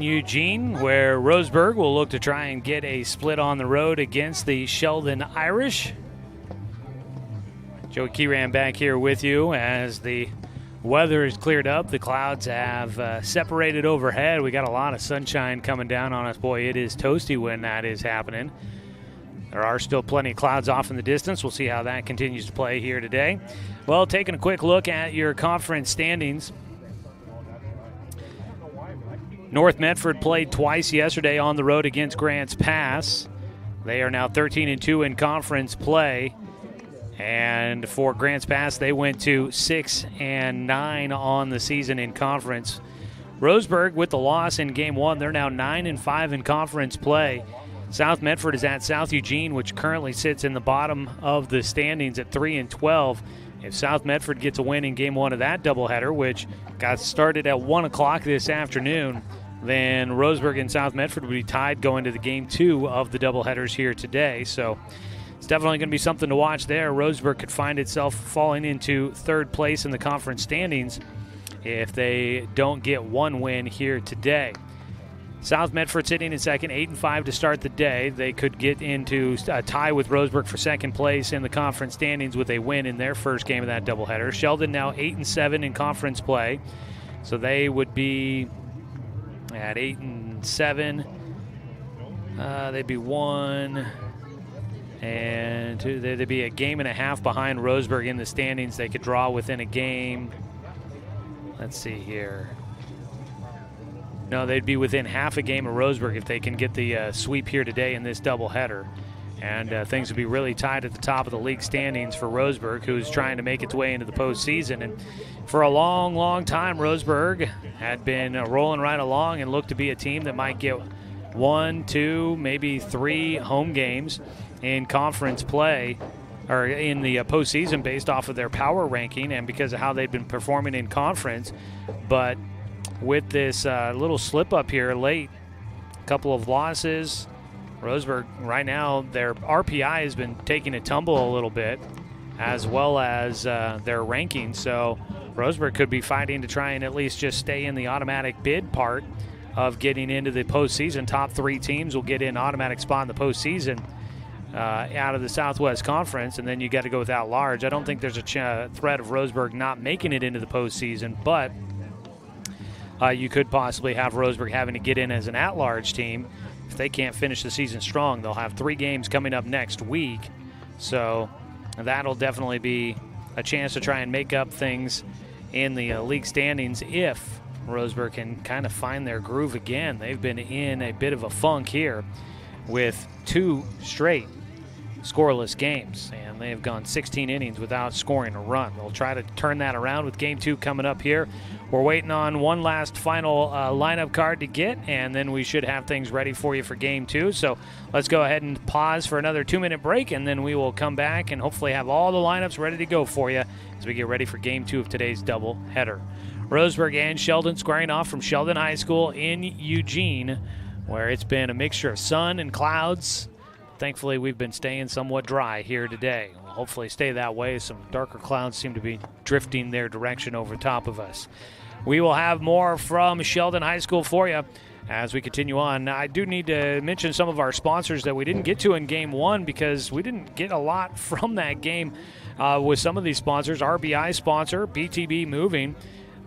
Eugene, where Roseburg will look to try and get a split on the road against the Sheldon Irish. Joey Keyram back here with you as the weather is cleared up. The clouds have separated overhead. We got a lot of sunshine coming down on us. Boy, it is toasty when that is happening. There are still plenty of clouds off in the distance. We'll see how that continues to play here today. Well, taking a quick look at your conference standings. North Medford played twice yesterday on the road against Grants Pass. They are now 13-2 in conference play. And for Grants Pass, they went to 6-9 on the season in conference. Roseburg with the loss in game one, they're now 9-5 in conference play. South Medford is at South Eugene, which currently sits in the bottom of the standings at 3-12. If South Medford gets a win in game one of that doubleheader, which got started at 1 o'clock this afternoon, then Roseburg and South Medford would be tied going to the game two of the doubleheaders here today. So it's definitely going to be something to watch there. Roseburg could find itself falling into third place in the conference standings if they don't get one win here today. South Medford sitting in second, 8-5 to start the day. They could get into a tie with Roseburg for second place in the conference standings with a win in their first game of that doubleheader. Sheldon now 8-7 in conference play, so they would be at 8-7. They'd be 1 and 2. They'd be a game and a half behind Roseburg in the standings. They could draw within a game. Let's see here. No, they'd be within half a game of Roseburg if they can get the sweep here today in this doubleheader. And things would be really tight at the top of the league standings for Roseburg, who's trying to make its way into the postseason. And for a long, long time, Roseburg had been rolling right along and looked to be a team that might get 1, 2, maybe 3 home games in conference play or in the postseason based off of their power ranking and because of how they've been performing in conference. But with this little slip up here late, a couple of losses, Roseburg right now, their RPI has been taking a tumble a little bit, as well as their ranking. So Roseburg could be fighting to try and at least just stay in the automatic bid part of getting into the postseason. Top 3 teams will get in automatic spot in the postseason out of the Southwest Conference, and then you got to go with at-large. I don't think there's a threat of Roseburg not making it into the postseason, but you could possibly have Roseburg having to get in as an at-large team. If they can't finish the season strong, they'll have 3 games coming up next week. So that'll definitely be a chance to try and make up things in the league standings if Roseburg can kind of find their groove again. They've been in a bit of a funk here with 2 straight scoreless games, and they have gone 16 innings without scoring a run. They'll try to turn that around with game 2 coming up here. We're waiting on one last final lineup card to get, and then we should have things ready for you for game 2. So let's go ahead and pause for another 2-minute break, and then we will come back and hopefully have all the lineups ready to go for you as we get ready for game 2 of today's double header. Roseburg and Sheldon squaring off from Sheldon High School in Eugene, where it's been a mixture of sun and clouds. Thankfully, we've been staying somewhat dry here today. We'll hopefully stay that way. Some darker clouds seem to be drifting their direction over top of us. We will have more from Sheldon High School for you as we continue on. Now, I do need to mention some of our sponsors that we didn't get to in game 1 because we didn't get a lot from that game with some of these sponsors. RBI sponsor, BTB Moving.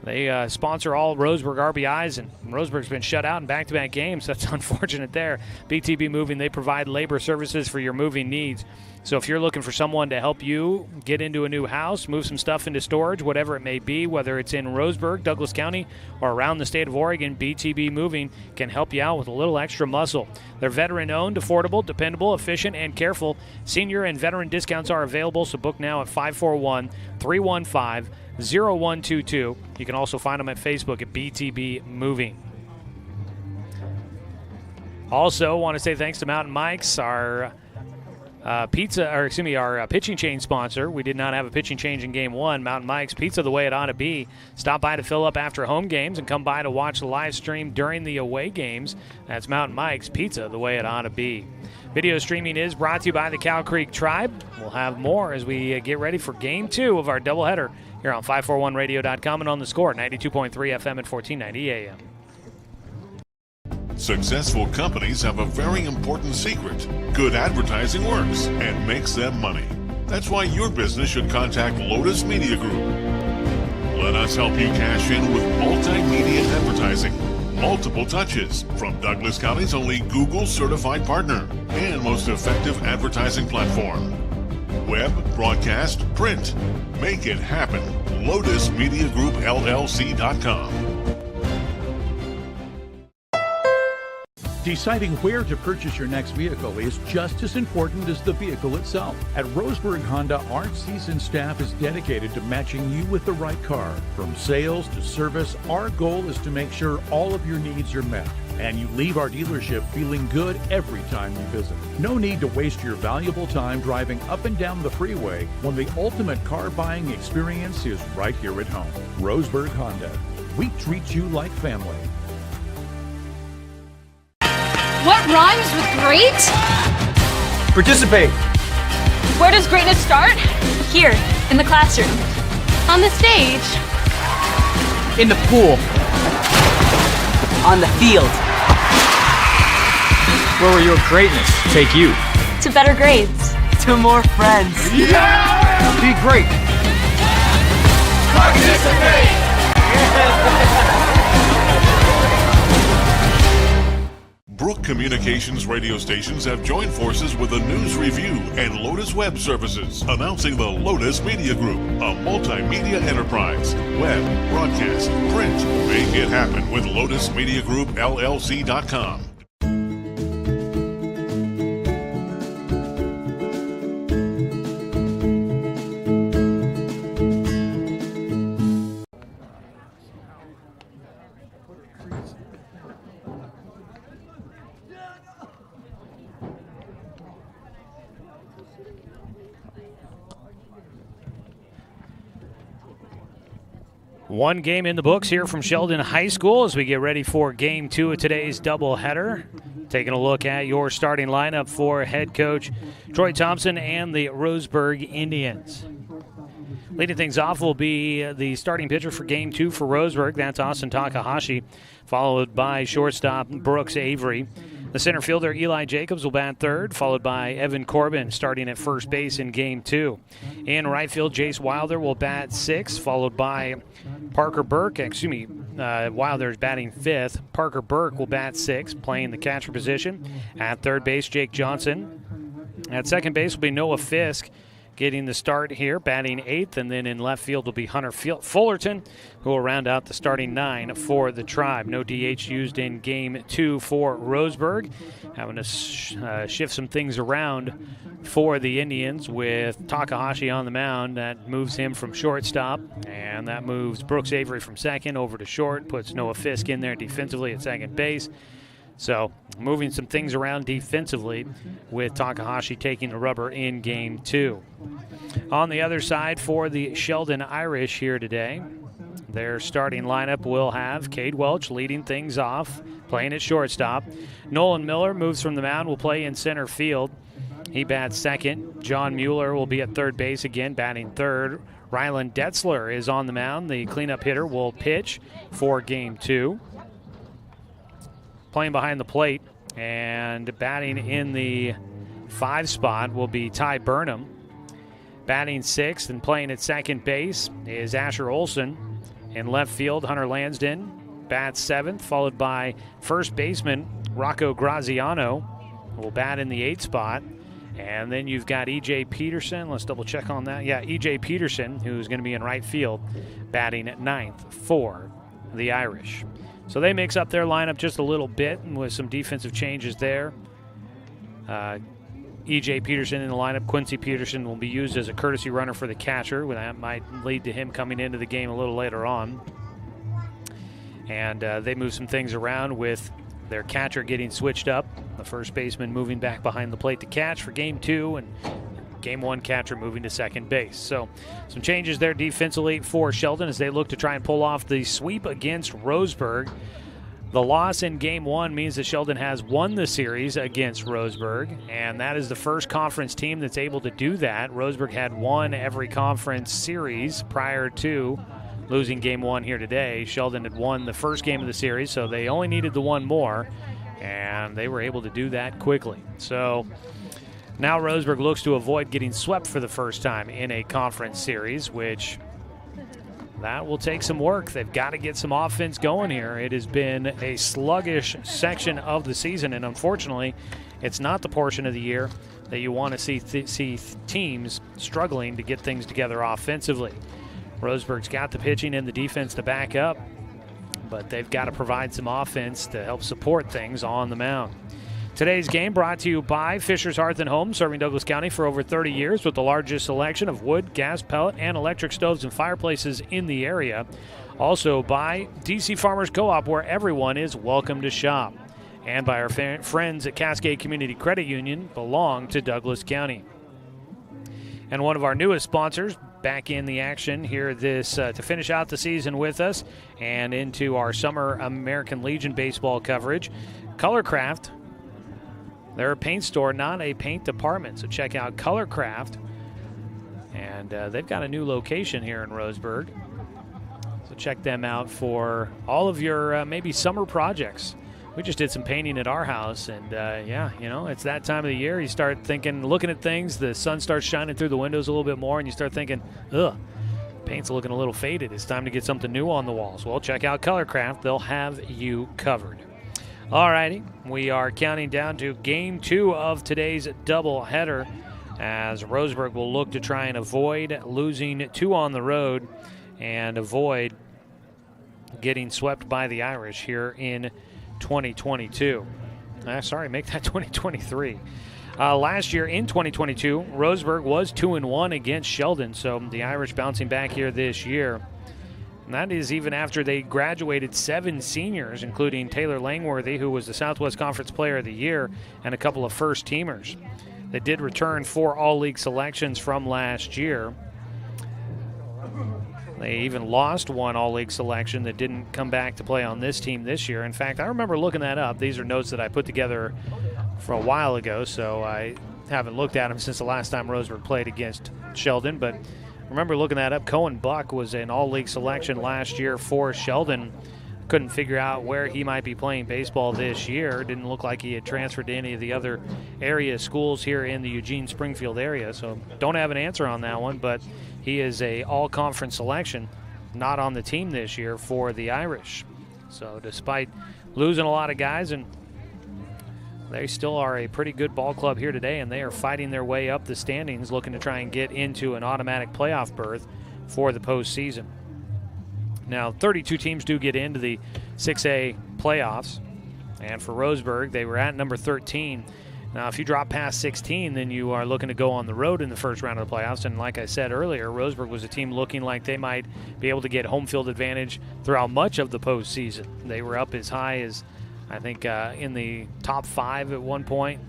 They sponsor all Roseburg RBIs, and Roseburg's been shut out in back-to-back games. That's unfortunate there. BTB Moving, they provide labor services for your moving needs. So if you're looking for someone to help you get into a new house, move some stuff into storage, whatever it may be, whether it's in Roseburg, Douglas County, or around the state of Oregon, BTB Moving can help you out with a little extra muscle. They're veteran-owned, affordable, dependable, efficient, and careful. Senior and veteran discounts are available, so book now at 541-315-0122. You can also find them at Facebook at BTB Moving. Also, want to say thanks to Mountain Mike's, our our pitching change sponsor. We did not have a pitching change in game 1. Mountain Mike's, pizza the way it ought to be. Stop by to fill up after home games and come by to watch the live stream during the away games. That's Mountain Mike's, pizza the way it ought to be. Video streaming is brought to you by the Cow Creek Tribe. We'll have more as we get ready for game 2 of our doubleheader here on 541radio.com and on the Score, 92.3 FM at 1490 AM. Successful companies have a very important secret. Good advertising works and makes them money. That's why your business should contact Lotus Media Group. Let us help you cash in with multimedia advertising. Multiple touches from Douglas County's only Google certified partner and most effective advertising platform. Web, broadcast, print. Make it happen. LotusMediaGroupLLC.com. Deciding where to purchase your next vehicle is just as important as the vehicle itself. At Roseburg Honda, our seasoned staff is dedicated to matching you with the right car. From sales to service, our goal is to make sure all of your needs are met, and you leave our dealership feeling good every time you visit. No need to waste your valuable time driving up and down the freeway when the ultimate car buying experience is right here at home. Roseburg Honda. We treat you like family. What rhymes with great? Participate. Where does greatness start? Here, in the classroom. On the stage. In the pool. On the field. Where will your greatness take you? To better grades. To more friends. Yeah! Be great. Participate. Brook Communications radio stations have joined forces with a news review and Lotus Web Services, announcing the Lotus Media Group, a multimedia enterprise. Web, broadcast, print. Make it happen with LotusMediaGroupLLC.com. One game in the books here from Sheldon High School as we get ready for Game 2 of today's doubleheader. Taking a look at your starting lineup for head coach Troy Thompson and the Roseburg Indians. Leading things off will be the starting pitcher for Game 2 for Roseburg. That's Austin Takahashi, followed by shortstop Brooks Avery. The center fielder Eli Jacobs will bat third, followed by Evan Corbin starting at first base in Game 2. In right field, Jace Wilder will bat sixth, followed by Parker Burke. Wilder's batting fifth. Parker Burke will bat sixth, playing the catcher position. At third base, Jake Johnson. At second base will be Noah Fisk, getting the start here, batting eighth, and then in left field will be Hunter Fullerton, who will round out the starting nine for the Tribe. No DH used in Game 2 for Roseburg, having to shift some things around for the Indians with Takahashi on the mound. That moves him from shortstop, and that moves Brooks Avery from second over to short, puts Noah Fisk in there defensively at second base. So moving some things around defensively with Takahashi taking the rubber in Game 2. On the other side for the Sheldon Irish here today, their starting lineup will have Cade Welch leading things off, playing at shortstop. Nolan Miller moves from the mound, will play in center field. He bats second. John Mueller will be at third base again, batting third. Rylan Detzler is on the mound. The cleanup hitter will pitch for Game 2. Playing behind the plate and batting in the 5 spot will be Ty Burnham. Batting sixth and playing at second base is Asher Olson. In left field, Hunter Lansden bats seventh, followed by first baseman Rocco Graziano, who will bat in the 8 spot. And then you've got E.J. Peterson. Let's double check on that. Yeah, E.J. Peterson, who's going to be in right field, batting at 9th for the Irish. So they mix up their lineup just a little bit with some defensive changes there. E.J. Peterson in the lineup. Quincy Peterson will be used as a courtesy runner for the catcher. That might lead to him coming into the game a little later on. And they move some things around with their catcher getting switched up. The first baseman moving back behind the plate to catch for Game 2, and Game 1 catcher moving to second base. So some changes there defensively for Sheldon as they look to try and pull off the sweep against Roseburg. The loss in Game 1 means that Sheldon has won the series against Roseburg, and that is the first conference team that's able to do that. Roseburg had won every conference series prior to losing Game 1 here today. Sheldon had won the first game of the series, so they only needed the one more and they were able to do that quickly. So now Roseburg looks to avoid getting swept for the first time in a conference series, which that will take some work. They've got to get some offense going here. It has been a sluggish section of the season, and unfortunately, it's not the portion of the year that you want to see teams struggling to get things together offensively. Roseburg's got the pitching and the defense to back up, but they've got to provide some offense to help support things on the mound. Today's game brought to you by Fisher's Hearth & Home, serving Douglas County for over 30 years with the largest selection of wood, gas, pellet, and electric stoves and fireplaces in the area. Also by DC Farmers Co-op, where everyone is welcome to shop. And by our friends at Cascade Community Credit Union, belong to Douglas County. And one of our newest sponsors back in the action here to finish out the season with us and into our summer American Legion baseball coverage, Colorcraft. They're a paint store, not a paint department, so check out Colorcraft. And they've got a new location here in Roseburg, so check them out for all of your maybe summer projects. We just did some painting at our house, and yeah, you know, it's that time of the year. You start thinking, looking at things, the sun starts shining through the windows a little bit more, and you start thinking, ugh, paint's looking a little faded. It's time to get something new on the walls. Well, check out Colorcraft. They'll have you covered. All righty, we are counting down to Game 2 of today's doubleheader, as Roseburg will look to try and avoid losing 2 on the road and avoid getting swept by the Irish here in 2022. Make that 2023. Last year in 2022, Roseburg was 2-1 against Sheldon, so the Irish bouncing back here this year. And that is even after they graduated 7 seniors, including Taylor Langworthy, who was the Southwest Conference Player of the Year, and a couple of first-teamers. They did return 4 all-league selections from last year. They even lost 1 all-league selection that didn't come back to play on this team this year. In fact, I remember looking that up. These are notes that I put together for a while ago, so I haven't looked at them since the last time Roseburg played against Sheldon, but I remember looking that up. Cohen Buck was an all-league selection last year for Sheldon. Couldn't figure out where he might be playing baseball this year. Didn't look like he had transferred to any of the other area schools here in the Eugene-Springfield area, so don't have an answer on that one, but he is a all-conference selection, not on the team this year for the Irish. So despite losing a lot of guys, and they still are a pretty good ball club here today, and they are fighting their way up the standings, looking to try and get into an automatic playoff berth for the postseason. Now, 32 teams do get into the 6A playoffs, and for Roseburg, they were at number 13. Now, if you drop past 16, then you are looking to go on the road in the first round of the playoffs, and like I said earlier, Roseburg was a team looking like they might be able to get home field advantage throughout much of the postseason. They were up as high as, I think, in the top 5 at one point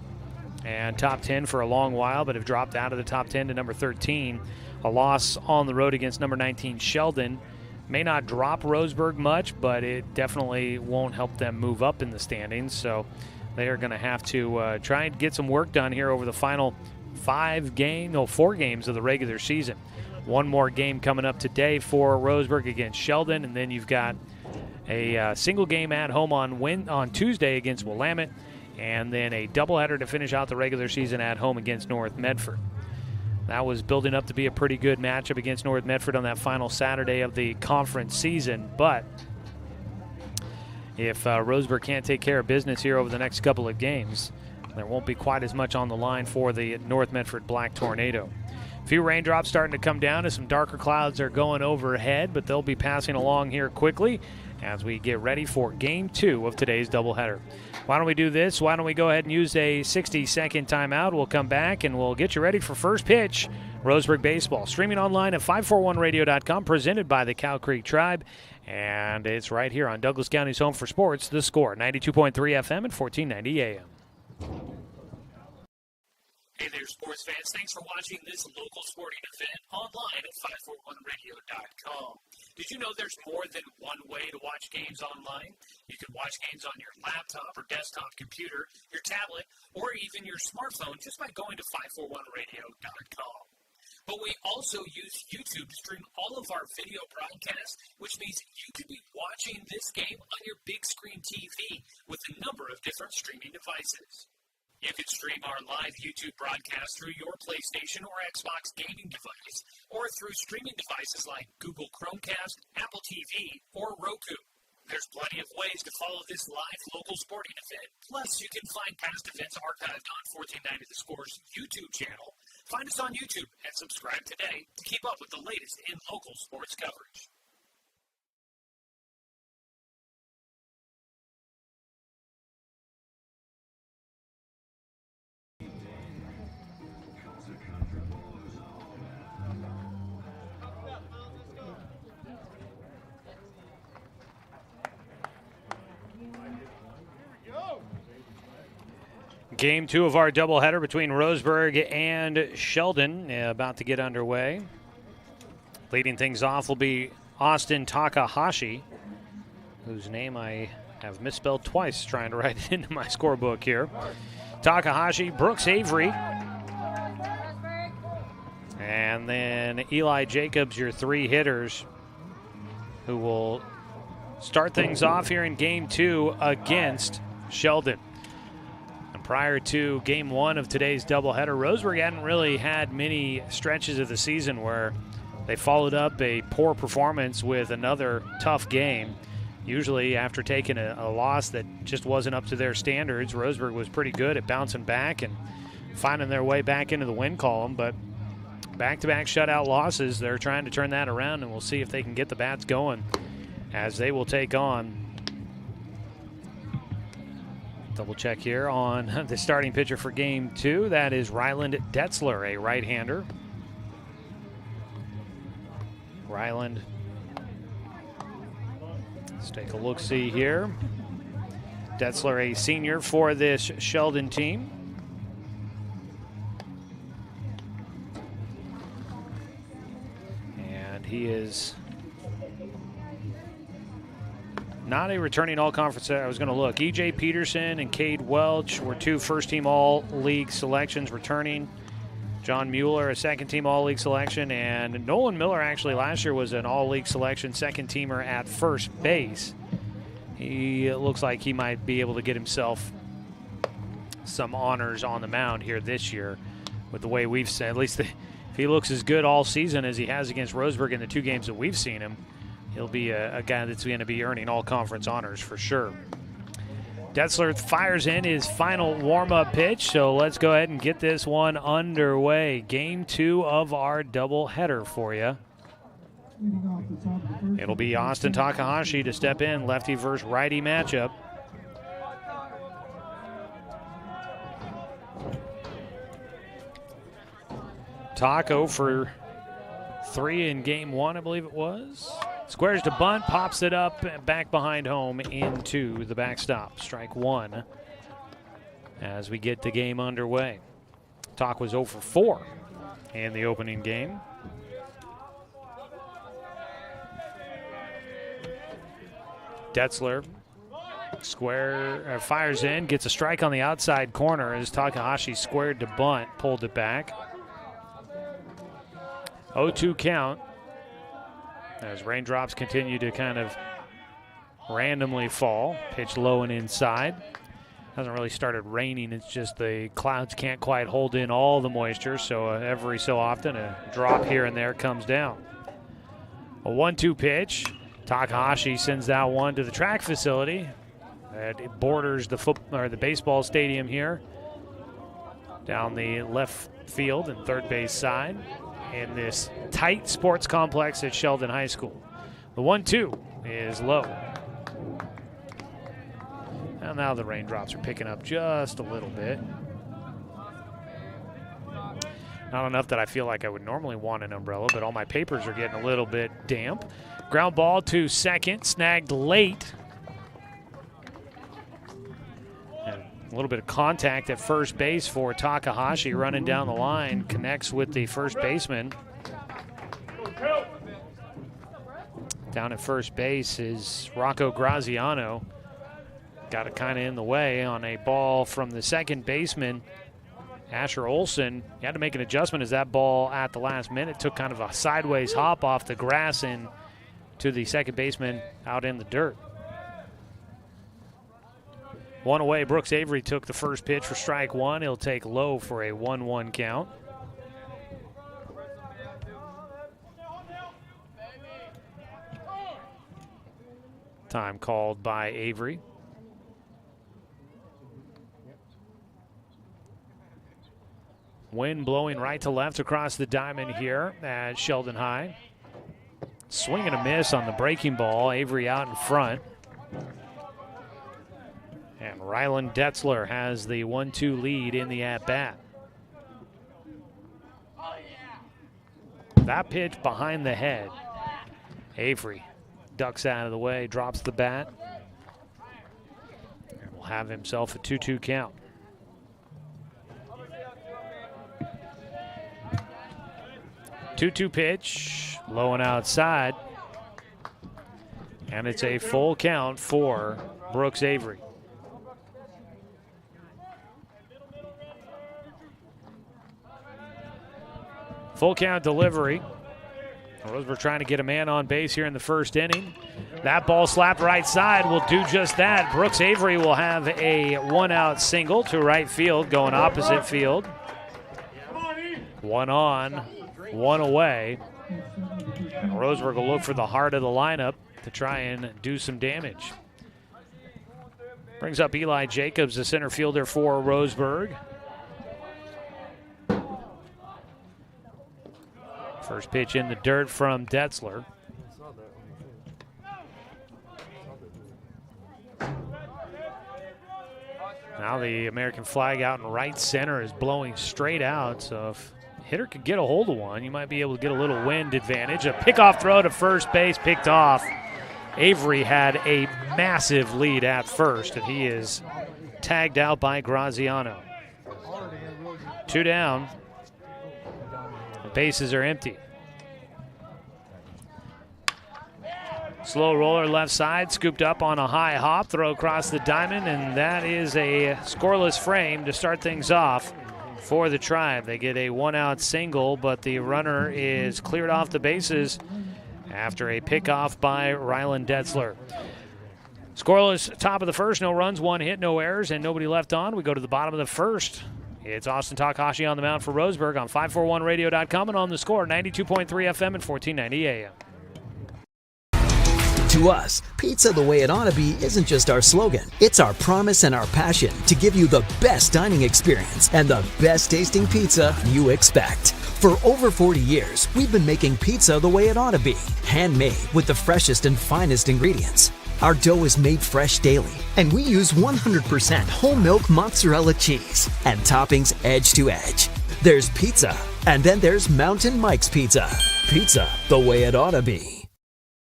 and top 10 for a long while, but have dropped out of the top 10 to number 13. A loss on the road against number 19 Sheldon may not drop Roseburg much, but it definitely won't help them move up in the standings. So they are going to have to try and get some work done here over the final 4 games of the regular season. One more game coming up today for Roseburg against Sheldon, and then you've got a single game at home on Tuesday against Willamette, and then a doubleheader to finish out the regular season at home against North Medford. That was building up to be a pretty good matchup against North Medford on that final Saturday of the conference season, but if Roseburg can't take care of business here over the next couple of games, there won't be quite as much on the line for the North Medford Black Tornado. A few raindrops starting to come down as some darker clouds are going overhead, but they'll be passing along here quickly as we get ready for Game 2 of today's doubleheader. Why don't we do this? Why don't we go ahead and use a 60-second timeout? We'll come back and we'll get you ready for first pitch. Roseburg Baseball, streaming online at 541radio.com, presented by the Cow Creek Tribe. And it's right here on Douglas County's home for sports, The Score, 92.3 FM and 1490 AM. Hey there, sports fans. Thanks for watching this local sporting event online at 541radio.com. Did you know there's more than one way to watch games online? You can watch games on your laptop or desktop computer, your tablet, or even your smartphone just by going to 541radio.com. But we also use YouTube to stream all of our video broadcasts, which means you could be watching this game on your big screen TV with a number of different streaming devices. You can stream our live YouTube broadcast through your PlayStation or Xbox gaming device, or through streaming devices like Google Chromecast, Apple TV, or Roku. There's plenty of ways to follow this live local sporting event. Plus, you can find past events archived on 1490 The Score's YouTube channel. Find us on YouTube and subscribe today to keep up with the latest in local sports coverage. Game 2 of our doubleheader between Roseburg and Sheldon about to get underway. Leading things off will be Austin Takahashi, whose name I have misspelled twice trying to write it into my scorebook here. Takahashi, Brooks Avery, and then Eli Jacobs, your three hitters, who will start things off here in Game 2 against Sheldon. Prior to Game 1 of today's doubleheader, Roseburg hadn't really had many stretches of the season where they followed up a poor performance with another tough game. Usually after taking a loss that just wasn't up to their standards, Roseburg was pretty good at bouncing back and finding their way back into the win column. But back-to-back shutout losses, they're trying to turn that around, and we'll see if they can get the bats going as they will take on. Double check here on the starting pitcher for Game 2. That is Ryland Detzler, a right-hander. Ryland. Let's take a look-see here. Detzler, a senior for this Sheldon team. And he is not a returning all-conference. I was going to look. E.J. Peterson and Cade Welch were two first-team all-league selections returning. John Mueller, a second-team all-league selection. And Nolan Miller actually last year was an all-league selection, second-teamer at first base. He looks like he might be able to get himself some honors on the mound here this year with the way we've seen. At least if he looks as good all season as he has against Roseburg in the two games that we've seen him, he'll be a guy that's going to be earning all conference honors for sure. Detzler fires in his final warm-up pitch, so let's go ahead and get this one underway. Game 2 of our doubleheader for you. It'll be Austin Takahashi to step in, lefty versus righty matchup. Taco for 3 in Game 1, I believe it was. Squares to bunt, pops it up, back behind home into the backstop. Strike 1 as we get the game underway. Talk was 0 for 4 in the opening game. Detzler fires in, gets a strike on the outside corner as Takahashi squared to bunt, pulled it back. 0-2 count as raindrops continue to kind of randomly fall. Pitch low and inside. Hasn't really started raining. It's just the clouds can't quite hold in all the moisture, so every so often a drop here and there comes down. A 1-2 pitch. Takahashi sends that one to the track facility. It borders the baseball stadium here down the left field and third base side in this tight sports complex at Sheldon High School. The 1-2 is low. And now the raindrops are picking up just a little bit. Not enough that I feel like I would normally want an umbrella, but all my papers are getting a little bit damp. Ground ball to second, snagged late. And a little bit of contact at first base for Takahashi running down the line, connects with the first baseman. Down at first base is Rocco Graziano. Got it kind of in the way on a ball from the second baseman Asher Olsen had to make an adjustment as that ball at the last minute took kind of a sideways hop off the grass and to the second baseman out in the dirt. One away, Brooks Avery took the first pitch for strike one. He'll take low for a 1-1 count. Time called by Avery. Wind blowing right to left across the diamond here at Sheldon High. Swing and a miss on the breaking ball. Avery out in front. And Ryland Detzler has the 1-2 lead in the at-bat. That pitch behind the head. Avery ducks out of the way, drops the bat, and will have himself a 2-2 count. Two-two pitch, low and outside, and it's a full count for Brooks Avery. Full count delivery. Roseburg trying to get a man on base here in the first inning. That ball slapped right side will do just that. Brooks Avery will have a one-out single to right field, going opposite field. One on, one away. And Roseburg will look for the heart of the lineup to try and do some damage. Brings up Eli Jacobs, the center fielder for Roseburg. First pitch in the dirt from Detzler. Now the American flag out in right center is blowing straight out, so if the hitter could get a hold of one, you might be able to get a little wind advantage. A pickoff throw to first base, picked off. Avery had a massive lead at first, and he is tagged out by Graziano. Two down. The bases are empty. Slow roller left side, scooped up on a high hop, throw across the diamond, and that is a scoreless frame to start things off for the Tribe. They get a one-out single, but the runner is cleared off the bases after a pickoff by Ryland Detzler. Scoreless top of the first, no runs, one hit, no errors, and nobody left on. We go to the bottom of the first. It's Austin Takahashi on the mound for Roseburg on 541radio.com and on the Score, 92.3 FM and 1490 AM. To us, pizza the way it ought to be isn't just our slogan. It's our promise and our passion to give you the best dining experience and the best tasting pizza you expect. For over 40 years, we've been making pizza the way it ought to be. Handmade with the freshest and finest ingredients. Our dough is made fresh daily, and we use 100% whole milk mozzarella cheese and toppings edge to edge. There's pizza, and then there's Mountain Mike's Pizza. Pizza the way it ought to be.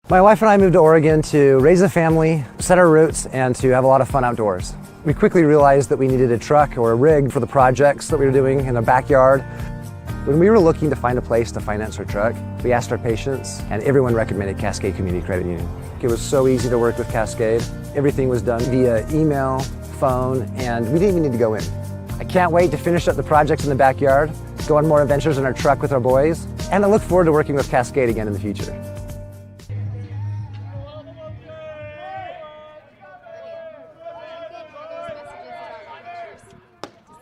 My wife and I moved to Oregon to raise a family, set our roots, and to have a lot of fun outdoors. We quickly realized that we needed a truck or a rig for the projects that we were doing in the backyard. When we were looking to find a place to finance our truck, we asked our patients, and everyone recommended Cascade Community Credit Union. It was so easy to work with Cascade. Everything was done via email, phone, and we didn't even need to go in. I can't wait to finish up the projects in the backyard, go on more adventures in our truck with our boys, and I look forward to working with Cascade again in the future.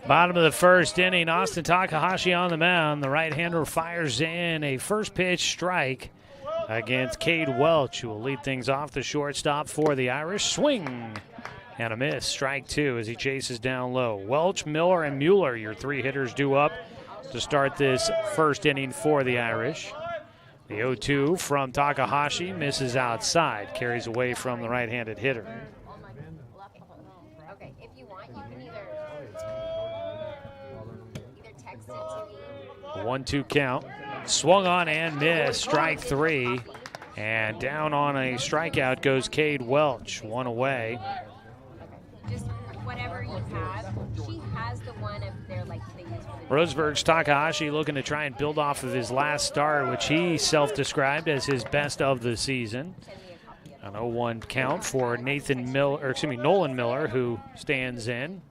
Bottom of the first inning, Austin Takahashi on the mound. The right-hander fires in a first pitch strike against Cade Welch, who will lead things off. The shortstop for the Irish. Swing and a miss. Strike two as he chases down low. Welch, Miller, and Mueller, your three hitters due up to start this first inning for the Irish. The 0-2 from Takahashi misses outside, carries away from the right-handed hitter. 1-2 count. Swung on and missed. Strike three. And down on a strikeout goes Cade Welch. One away. Just whatever you have. She has the one of their, like, they use for the Roseburg's Takahashi looking to try and build off of his last start, which he self-described as his best of the season. An 0-1 count for Nolan Miller, who stands in.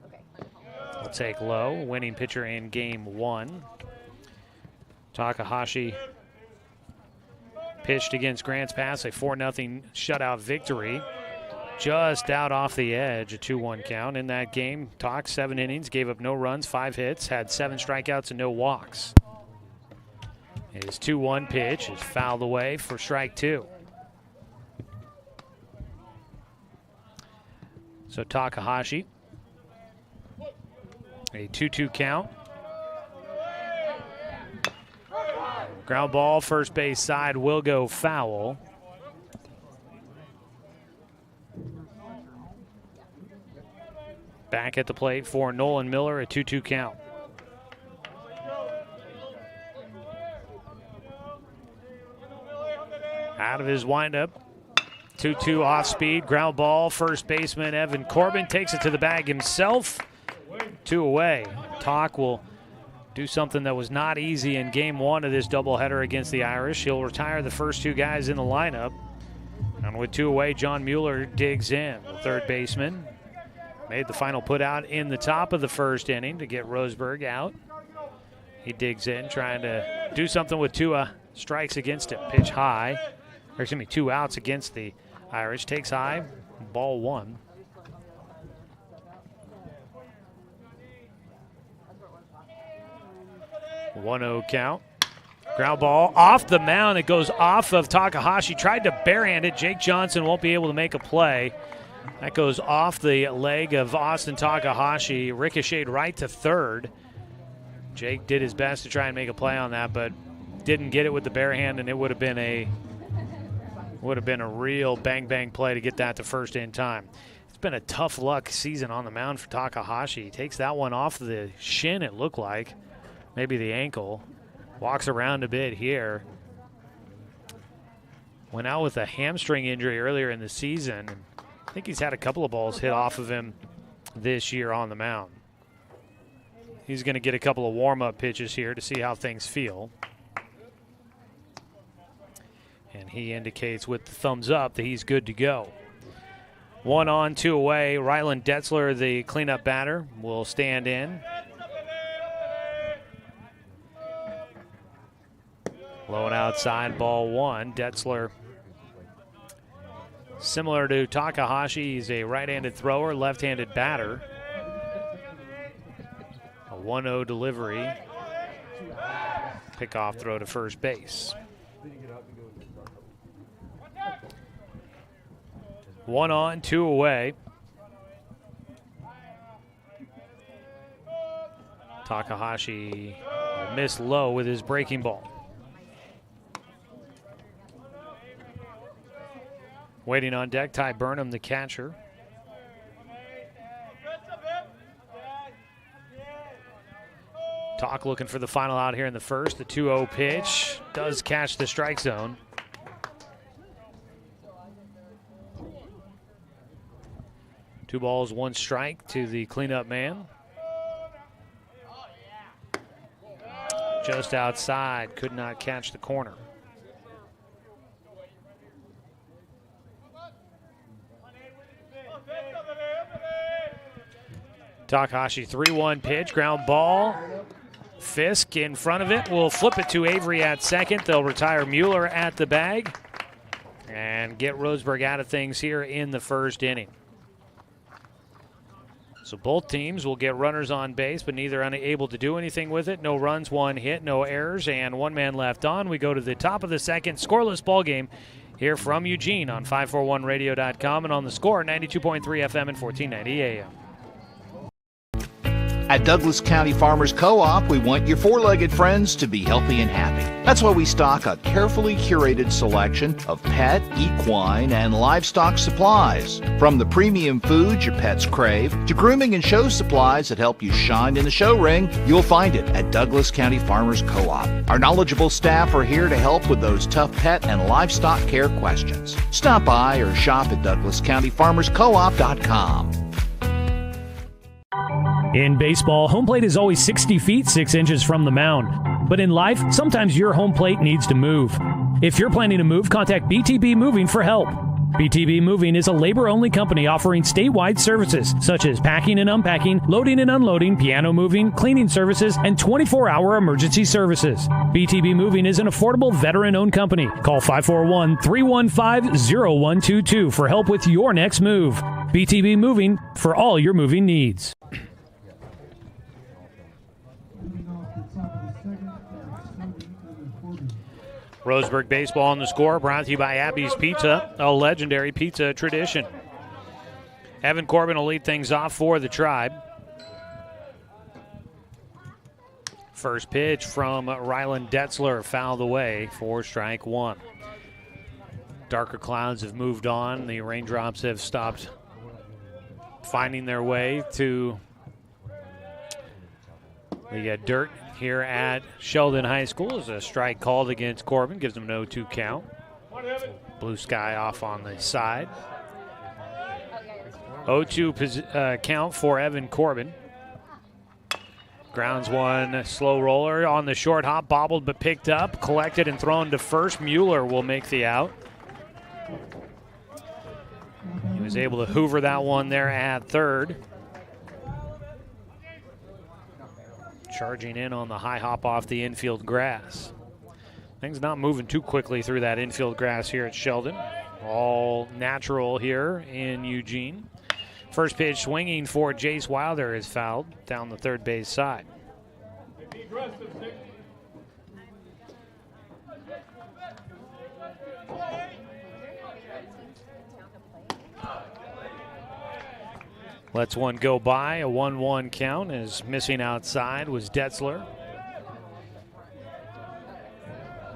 will take Lowe, winning pitcher in game 1. Takahashi pitched against Grants Pass, a 4-0 shutout victory. Just out off the edge, a 2-1 count. In that game, Talk 7 innings, gave up no runs, 5 hits, had 7 strikeouts and no walks. His 2-1 pitch is fouled away for strike 2. So Takahashi, a 2-2 count. Ground ball, first base side will go foul. Back at the plate for Nolan Miller, a 2-2 count. Out of his windup, 2-2 off speed, ground ball. First baseman Evan Corbin takes it to the bag himself. 2 away. Talk will do something that was not easy in game 1 of this doubleheader against the Irish. He'll retire the first 2 guys in the lineup. And with 2 away, John Mueller digs in. The third baseman made the final put out in the top of the first inning to get Roseburg out. He digs in, trying to do something with 2 strikes against him. Pitch high. Or excuse me, 2 outs against the Irish. Takes high, ball 1. One-oh count. Ground ball off the mound. It goes off of Takahashi. Tried to barehand it. Jake Johnson won't be able to make a play. That goes off the leg of Austin Takahashi. Ricocheted right to third. Jake did his best to try and make a play on that, but didn't get it with the barehand, and it would have been a real bang-bang play to get that to first in time. It's been a tough luck season on the mound for Takahashi. He takes that one off the shin, it looked like. Maybe the ankle. Walks around a bit here. Went out with a hamstring injury earlier in the season. I think he's had a couple of balls hit off of him this year on the mound. He's going to get a couple of warm-up pitches here to see how things feel. And he indicates with the thumbs up that he's good to go. 1 on, 2 away. Ryland Detzler, the cleanup batter, will stand in. Low and outside, ball 1. Detzler, similar to Takahashi, he's a right-handed thrower, left-handed batter. A 1-0 delivery. Pickoff throw to first base. 1 on, 2 away. Takahashi will miss low with his breaking ball. Waiting on deck, Ty Burnham, the catcher. Talk looking for the final out here in the first. The 2-0 pitch does catch the strike zone. Two balls, 1 strike to the cleanup man. Just outside, could not catch the corner. Takahashi 3-1 pitch, ground ball. Fisk in front of it will flip it to Avery at second. They'll retire Mueller at the bag and get Roseburg out of things here in the first inning. So both teams will get runners on base, but neither unable to do anything with it. No runs, 1 hit, no errors, and 1 man left on. We go to the top of the second, scoreless ball game here from Eugene on 541radio.com and on the Score, 92.3 FM and 1490 AM. At Douglas County Farmers Co-op, we want your four-legged friends to be healthy and happy. That's why we stock a carefully curated selection of pet, equine, and livestock supplies. From the premium foods your pets crave to grooming and show supplies that help you shine in the show ring, you'll find it at Douglas County Farmers Co-op. Our knowledgeable staff are here to help with those tough pet and livestock care questions. Stop by or shop at DouglasCountyFarmersCoop.com. In baseball, home plate is always 60 feet, 6 inches from the mound. But in life, sometimes your home plate needs to move. If you're planning to move, contact BTB Moving for help. BTB Moving is a labor-only company offering statewide services such as packing and unpacking, loading and unloading, piano moving, cleaning services, and 24-hour emergency services. BTB Moving is an affordable veteran-owned company. Call 541-315-0122 for help with your next move. BTB Moving for all your moving needs. Roseburg baseball on the score, brought to you by Abby's Pizza, a legendary pizza tradition. Evan Corbin will lead things off for the Tribe. First pitch from Rylan Detzler, fouled away for strike one. Darker clouds have moved on. The raindrops have stopped finding their way to the dirt here at Sheldon High School. As a strike called against Corbin, gives him an 0-2 count. Blue sky off on the side. 0-2 count for Evan Corbin. Grounds one, slow roller on the short hop, bobbled but picked up, collected and thrown to first. Mueller will make the out. He was able to hoover that one there at third. Charging in on the high hop off the infield grass. Things not moving too quickly through that infield grass here at Sheldon. All natural here in Eugene. First pitch swinging for Jace Wilder is fouled down the third base side. Lets one go by, a 1-1 count, as missing outside was Detzler.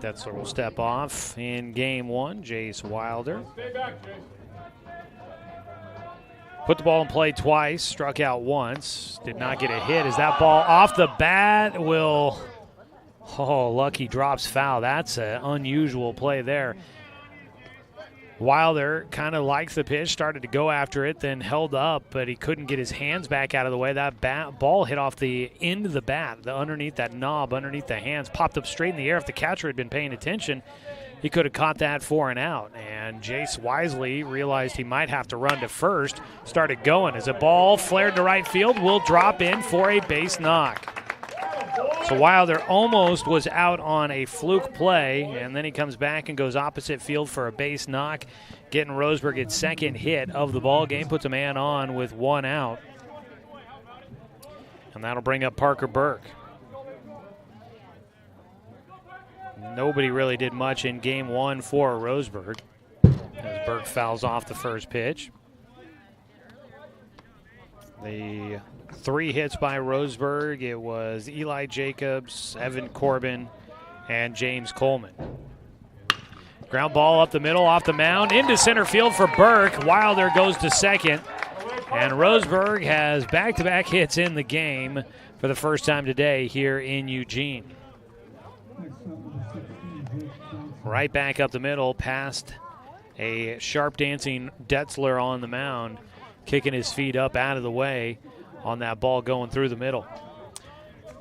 Detzler will step off in game one. Jace Wilder put the ball in play twice, struck out once, did not get a hit. As that ball off the bat will, lucky drops foul. That's an unusual play there. Wilder kind of liked the pitch, started to go after it, then held up, but he couldn't get his hands back out of the way. That ball hit off the end of the bat, underneath that knob, underneath the hands, popped up straight in the air. If the catcher had been paying attention, he could have caught that for an out. And Jace wisely realized he might have to run to first, started going. As a ball flared to right field, will drop in for a base knock. So Wilder almost was out on a fluke play, and then he comes back and goes opposite field for a base knock, getting Roseburg its second hit of the ball game, puts a man on with one out. And that'll bring up Parker Burke. Nobody really did much in game one for Roseburg, as Burke fouls off the first pitch. The three hits by Roseburg, it was Eli Jacobs, Evan Corbin, and James Coleman. Ground ball up the middle, off the mound, into center field for Burke. Wilder goes to second, and Roseburg has back-to-back hits in the game for the first time today here in Eugene. Right back up the middle, past a sharp dancing Detzler on the mound, kicking his feet up out of the way on that ball going through the middle.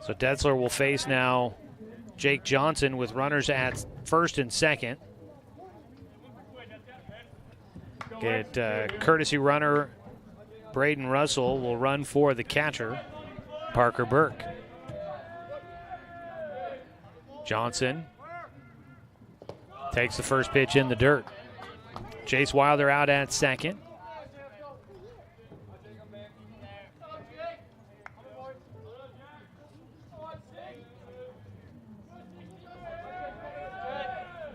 So Detzler will face now Jake Johnson with runners at first and second. Get courtesy runner Braden Russell will run for the catcher, Parker Burke. Johnson takes the first pitch in the dirt. Jace Wilder out at second.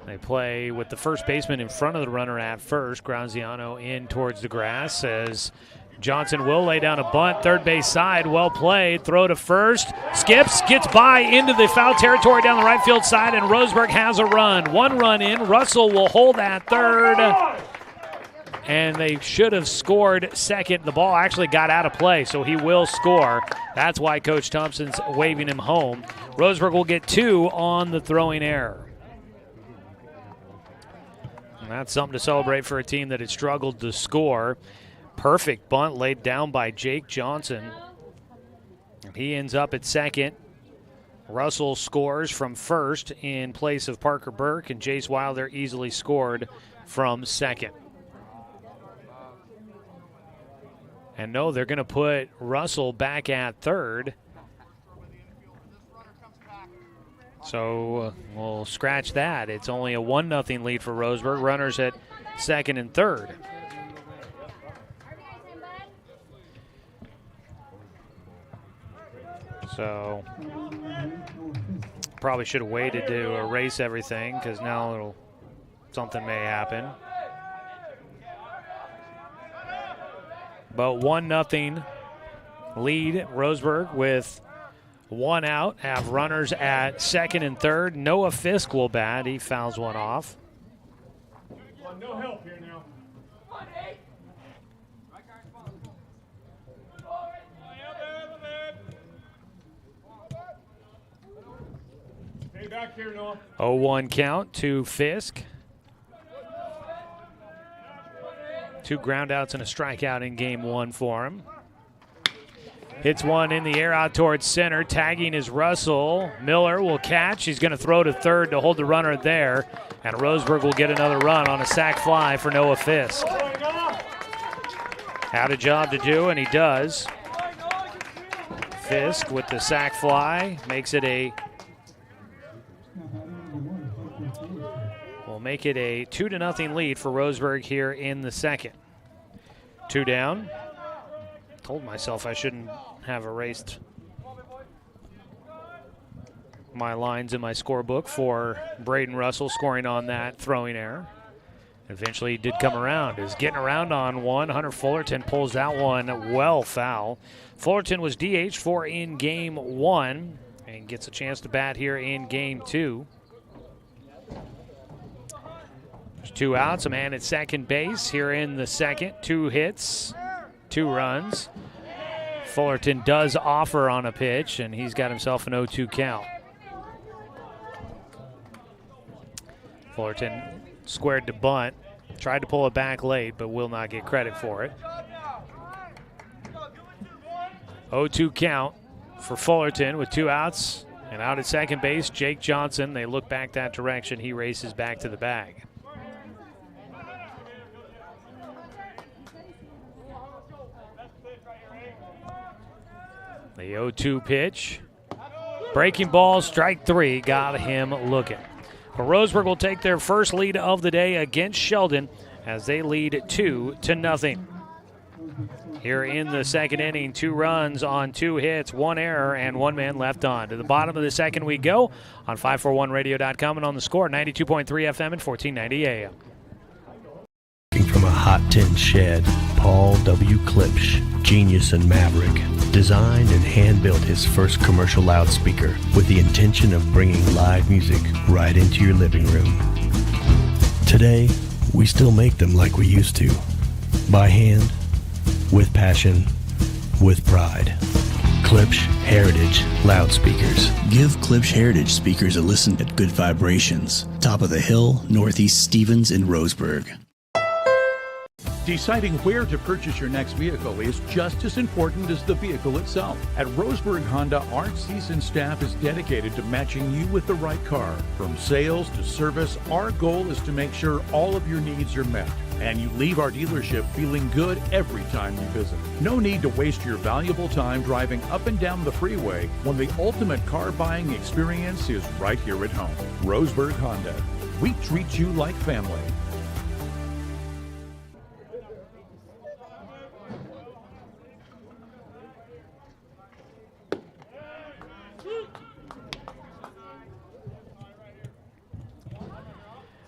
They play with the first baseman in front of the runner at first. Graziano in towards the grass as Johnson will lay down a bunt. Third base side, well played. Throw to first. Skips, gets by into the foul territory down the right field side, and Roseburg has a run. One run in. Russell will hold at third. And they should have scored second. The ball actually got out of play, so he will score. That's why Coach Thompson's waving him home. Roseburg will get two on the throwing error. And that's something to celebrate for a team that had struggled to score. Perfect bunt laid down by Jake Johnson. And he ends up at second. Russell scores from first in place of Parker Burke, and Jace Wilder easily scored from second. And no, they're going to put Russell back at third. So we'll scratch that. It's only a 1-0 lead for Roseburg. Runners at second and third. So probably should have waited to erase everything because now something may happen. But 1-0 lead, Roseburg with 1 out, have runners at second and third. Noah Fisk will bat. He fouls one off. No help here now. Stay back here, Noah. 0-1 count to Fisk. 2 groundouts and a strikeout in game 1 for him. Hits one in the air out towards center. Tagging is Russell. Miller will catch. He's going to throw to third to hold the runner there. And Roseburg will get another run on a sac fly for Noah Fisk. Had a job to do, and he does. Fisk with the sac fly makes it a... will make it a 2-0 lead for Roseburg here in the second. 2 down. Told myself I shouldn't have erased my lines in my scorebook for Braden Russell scoring on that throwing error. Eventually he did come around. Is getting around on one. Hunter Fullerton pulls that one well foul. Fullerton was DH for in game 1 and gets a chance to bat here in game 2. There's 2 outs, a man at second base here in the second. 2 hits, 2 runs. Fullerton does offer on a pitch, and he's got himself an 0-2 count. Fullerton squared to bunt, tried to pull it back late, but will not get credit for it. 0-2 count for Fullerton with 2 outs, and out at second base, Jake Johnson. They look back that direction. He races back to the bag. The 0-2 pitch. Breaking ball, strike 3, got him looking. But Roseburg will take their first lead of the day against Sheldon as they lead 2-0. Here in the second inning, 2 runs on 2 hits, 1 error, and 1 man left on. To the bottom of the second we go on 541radio.com and on the Score, 92.3 FM and 1490 AM. From a hot tin shed, Paul W. Klipsch, genius and maverick, designed and hand-built his first commercial loudspeaker with the intention of bringing live music right into your living room. Today, we still make them like we used to, by hand, with passion, with pride. Klipsch Heritage Loudspeakers. Give Klipsch Heritage speakers a listen at Good Vibrations, top of the hill, Northeast Stevens in Roseburg. Deciding where to purchase your next vehicle is just as important as the vehicle itself. At Roseburg Honda, our seasoned staff is dedicated to matching you with the right car. From sales to service, our goal is to make sure all of your needs are met, and you leave our dealership feeling good every time you visit. No need to waste your valuable time driving up and down the freeway when the ultimate car buying experience is right here at home. Roseburg Honda. We treat you like family.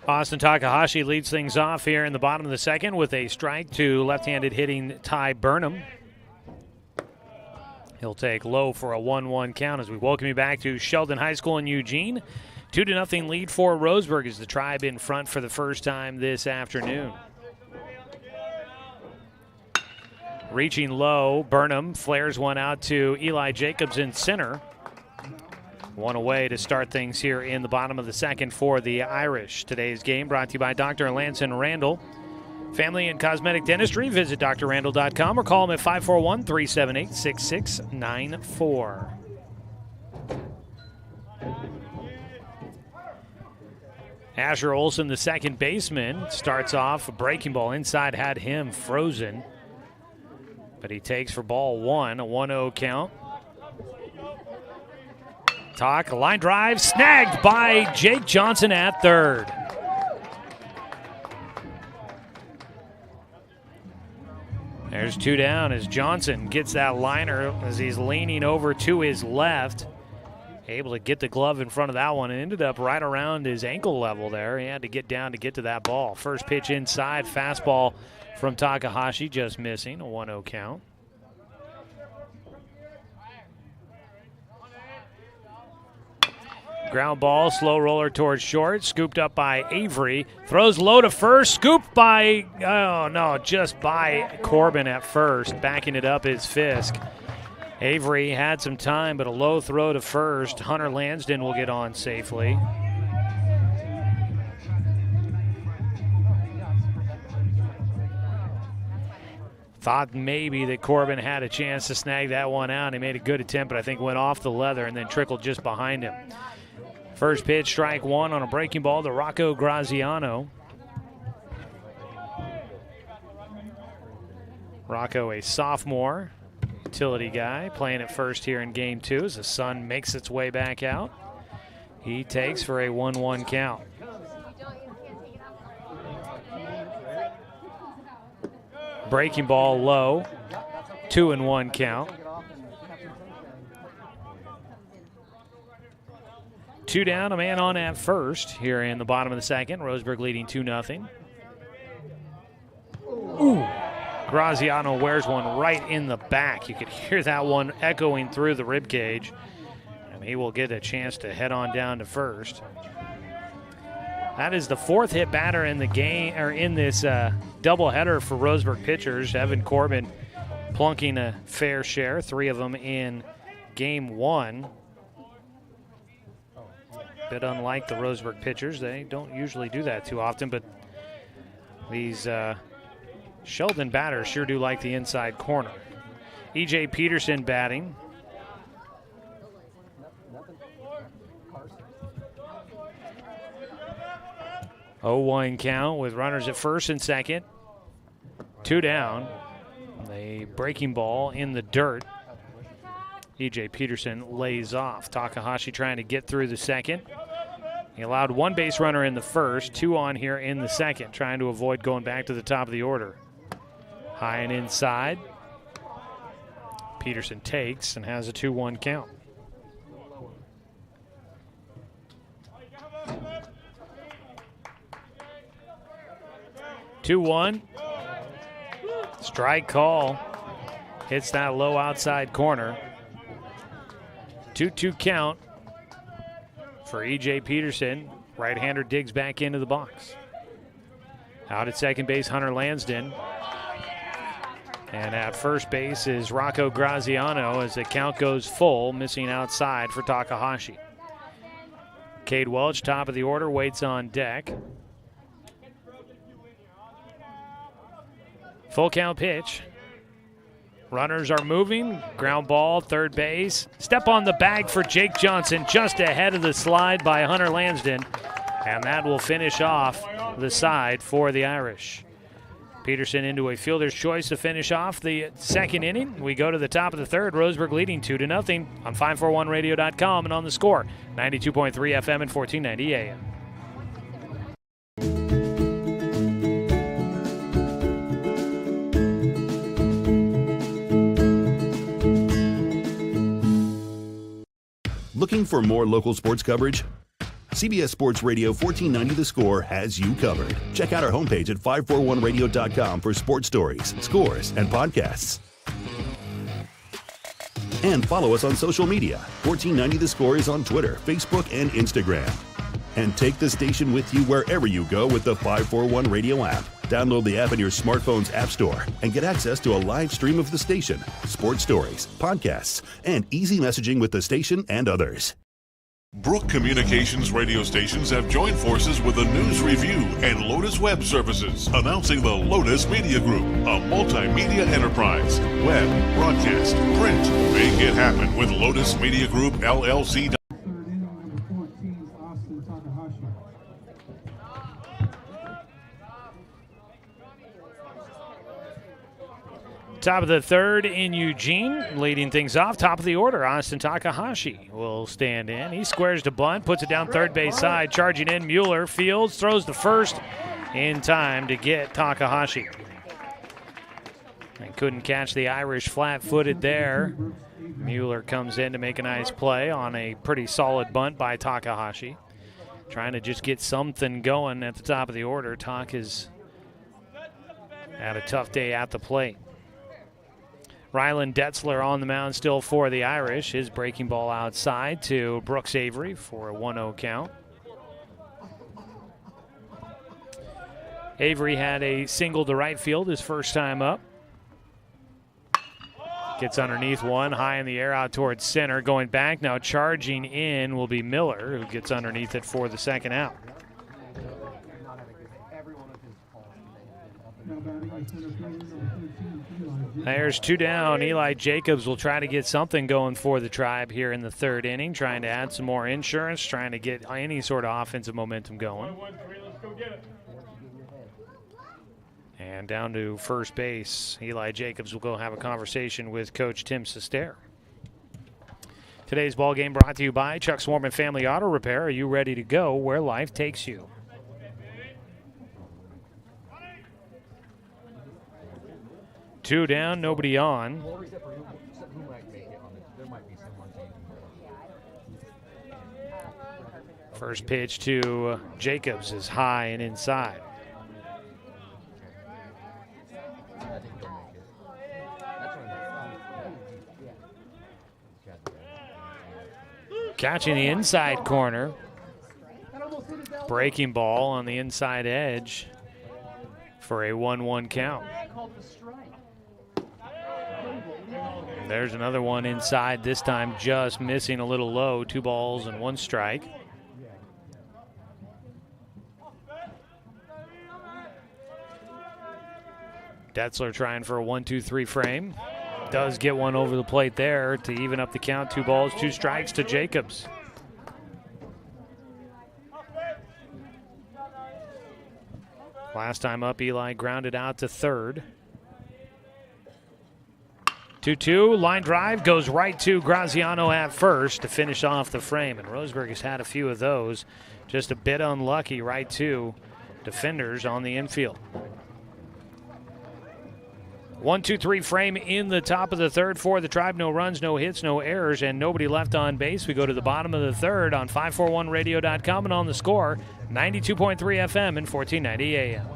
Austin Takahashi leads things off here in the bottom of the second with a strike to left-handed hitting Ty Burnham. He'll take low for a 1-1 count as we welcome you back to Sheldon High School in Eugene. 2-0 lead for Roseburg as the Tribe in front for the first time this afternoon. Reaching low, Burnham flares one out to Eli Jacobs in center. 1 away to start things here in the bottom of the second for the Irish. Today's game brought to you by Dr. Lanson Randall. Family and Cosmetic Dentistry. Visit drrandall.com or call them at 541-378-6694. Asher Olson, the second baseman, starts off a breaking ball inside, had him frozen. But he takes for ball one, a 1-0 count. Talk, a line drive, snagged by Jake Johnson at third. There's 2 down as Johnson gets that liner as he's leaning over to his left. Able to get the glove in front of that one and ended up right around his ankle level there. He had to get down to get to that ball. First pitch inside, fastball from Takahashi, just missing, a 1-0 count. Ground ball, slow roller towards short, scooped up by Avery. Throws low to first, scooped by, oh no, just by Corbin at first. Backing it up is Fisk. Avery had some time, but a low throw to first. Hunter Lansden will get on safely. Thought maybe that Corbin had a chance to snag that one out. He made a good attempt, but I think went off the leather and then trickled just behind him. First pitch, strike one on a breaking ball to Rocco Graziano. Rocco, a sophomore, utility guy, playing at first here in game 2 as the sun makes its way back out. He takes for a 1-1 count. Breaking ball low, 2-1 count. 2 down, a man on at first here in the bottom of the second. Roseburg leading 2-0. Ooh. Graziano wears one right in the back. You could hear that one echoing through the rib cage. And he will get a chance to head on down to first. That is the 4th hit batter in the game, or in this doubleheader for Roseburg pitchers. Evan Corbin plunking a fair share, 3 of them in game 1. Bit unlike the Roseburg pitchers. They don't usually do that too often, but these Sheldon batters sure do like the inside corner. E.J. Peterson batting. Oh, 1 count with runners at first and second. 2 down. A breaking ball in the dirt. E.J. Peterson lays off. Takahashi trying to get through the second. He allowed 1 base runner in the first, 2 on here in the second, trying to avoid going back to the top of the order. High and inside. Peterson takes and has a 2-1 count. Two-1. Strike call. Hits that low outside corner. 2-2 count for E.J. Peterson. Right-hander digs back into the box. Out at second base, Hunter Lansden. And at first base is Rocco Graziano as the count goes full, missing outside for Takahashi. Cade Welch, top of the order, waits on deck. Full count pitch. Runners are moving. Ground ball, third base. Step on the bag for Jake Johnson, just ahead of the slide by Hunter Lansden. And that will finish off the side for the Irish. Peterson into a fielder's choice to finish off the second inning. We go to the top of the third. Roseburg leading 2-0 on 541radio.com and on the score. 92.3 FM and 1490 AM. Looking for more local sports coverage? CBS Sports Radio 1490 The Score has you covered. Check out our homepage at 541radio.com for sports stories, scores, and podcasts. And follow us on social media. 1490 The Score is on Twitter, Facebook, and Instagram. And take the station with you wherever you go with the 541 Radio app. Download the app in your smartphone's app store and get access to a live stream of the station, sports stories, podcasts, and easy messaging with the station and others. Brook Communications radio stations have joined forces with the News Review and Lotus Web Services, announcing the Lotus Media Group, a multimedia enterprise. Web, broadcast, print. Make it happen with Lotus Media Group, LLC. Top of the third in Eugene, leading things off. Top of the order, Austin Takahashi will stand in. He squares to bunt, puts it down third base side. Charging in, Mueller fields, throws the first in time to get Takahashi. And couldn't catch the Irish flat-footed there. Mueller comes in to make a nice play on a pretty solid bunt by Takahashi. Trying to just get something going at the top of the order. Tak has had a tough day at the plate. Rylan Detzler on the mound still for the Irish. His breaking ball outside to Brooks Avery for a 1-0 count. Avery had a single to right field his first time up. Gets underneath one, high in the air out towards center. Going back now, charging in will be Miller, who gets underneath it for the second out. There's two down. Eli Jacobs will try to get something going for the Tribe here in the third inning, trying to add some more insurance, trying to get any sort of offensive momentum going. And down to first base, Eli Jacobs will go have a conversation with Coach Tim Sester. Today's ball game brought to you by Chuck Swarman Family Auto Repair. Are you ready to go where life takes you? Two down, nobody on. First pitch to Jacobs is high and inside. Catching the inside corner. Breaking ball on the inside edge for a 1-1 count. There's another one inside, this time just missing a little low. 2 balls and 1 strike. Detzler trying for a 1-2-3 frame. Does get one over the plate there to even up the count. 2 balls, 2 strikes to Jacobs. Last time up, Eli grounded out to third. 2-2, line drive, goes right to Graziano at first to finish off the frame. And Roseburg has had a few of those. Just a bit unlucky right to defenders on the infield. 1-2-3 frame in the top of the third for the Tribe. No runs, no hits, no errors, and nobody left on base. We go to the bottom of the third on 541radio.com and on the Score, 92.3 FM and 1490 AM.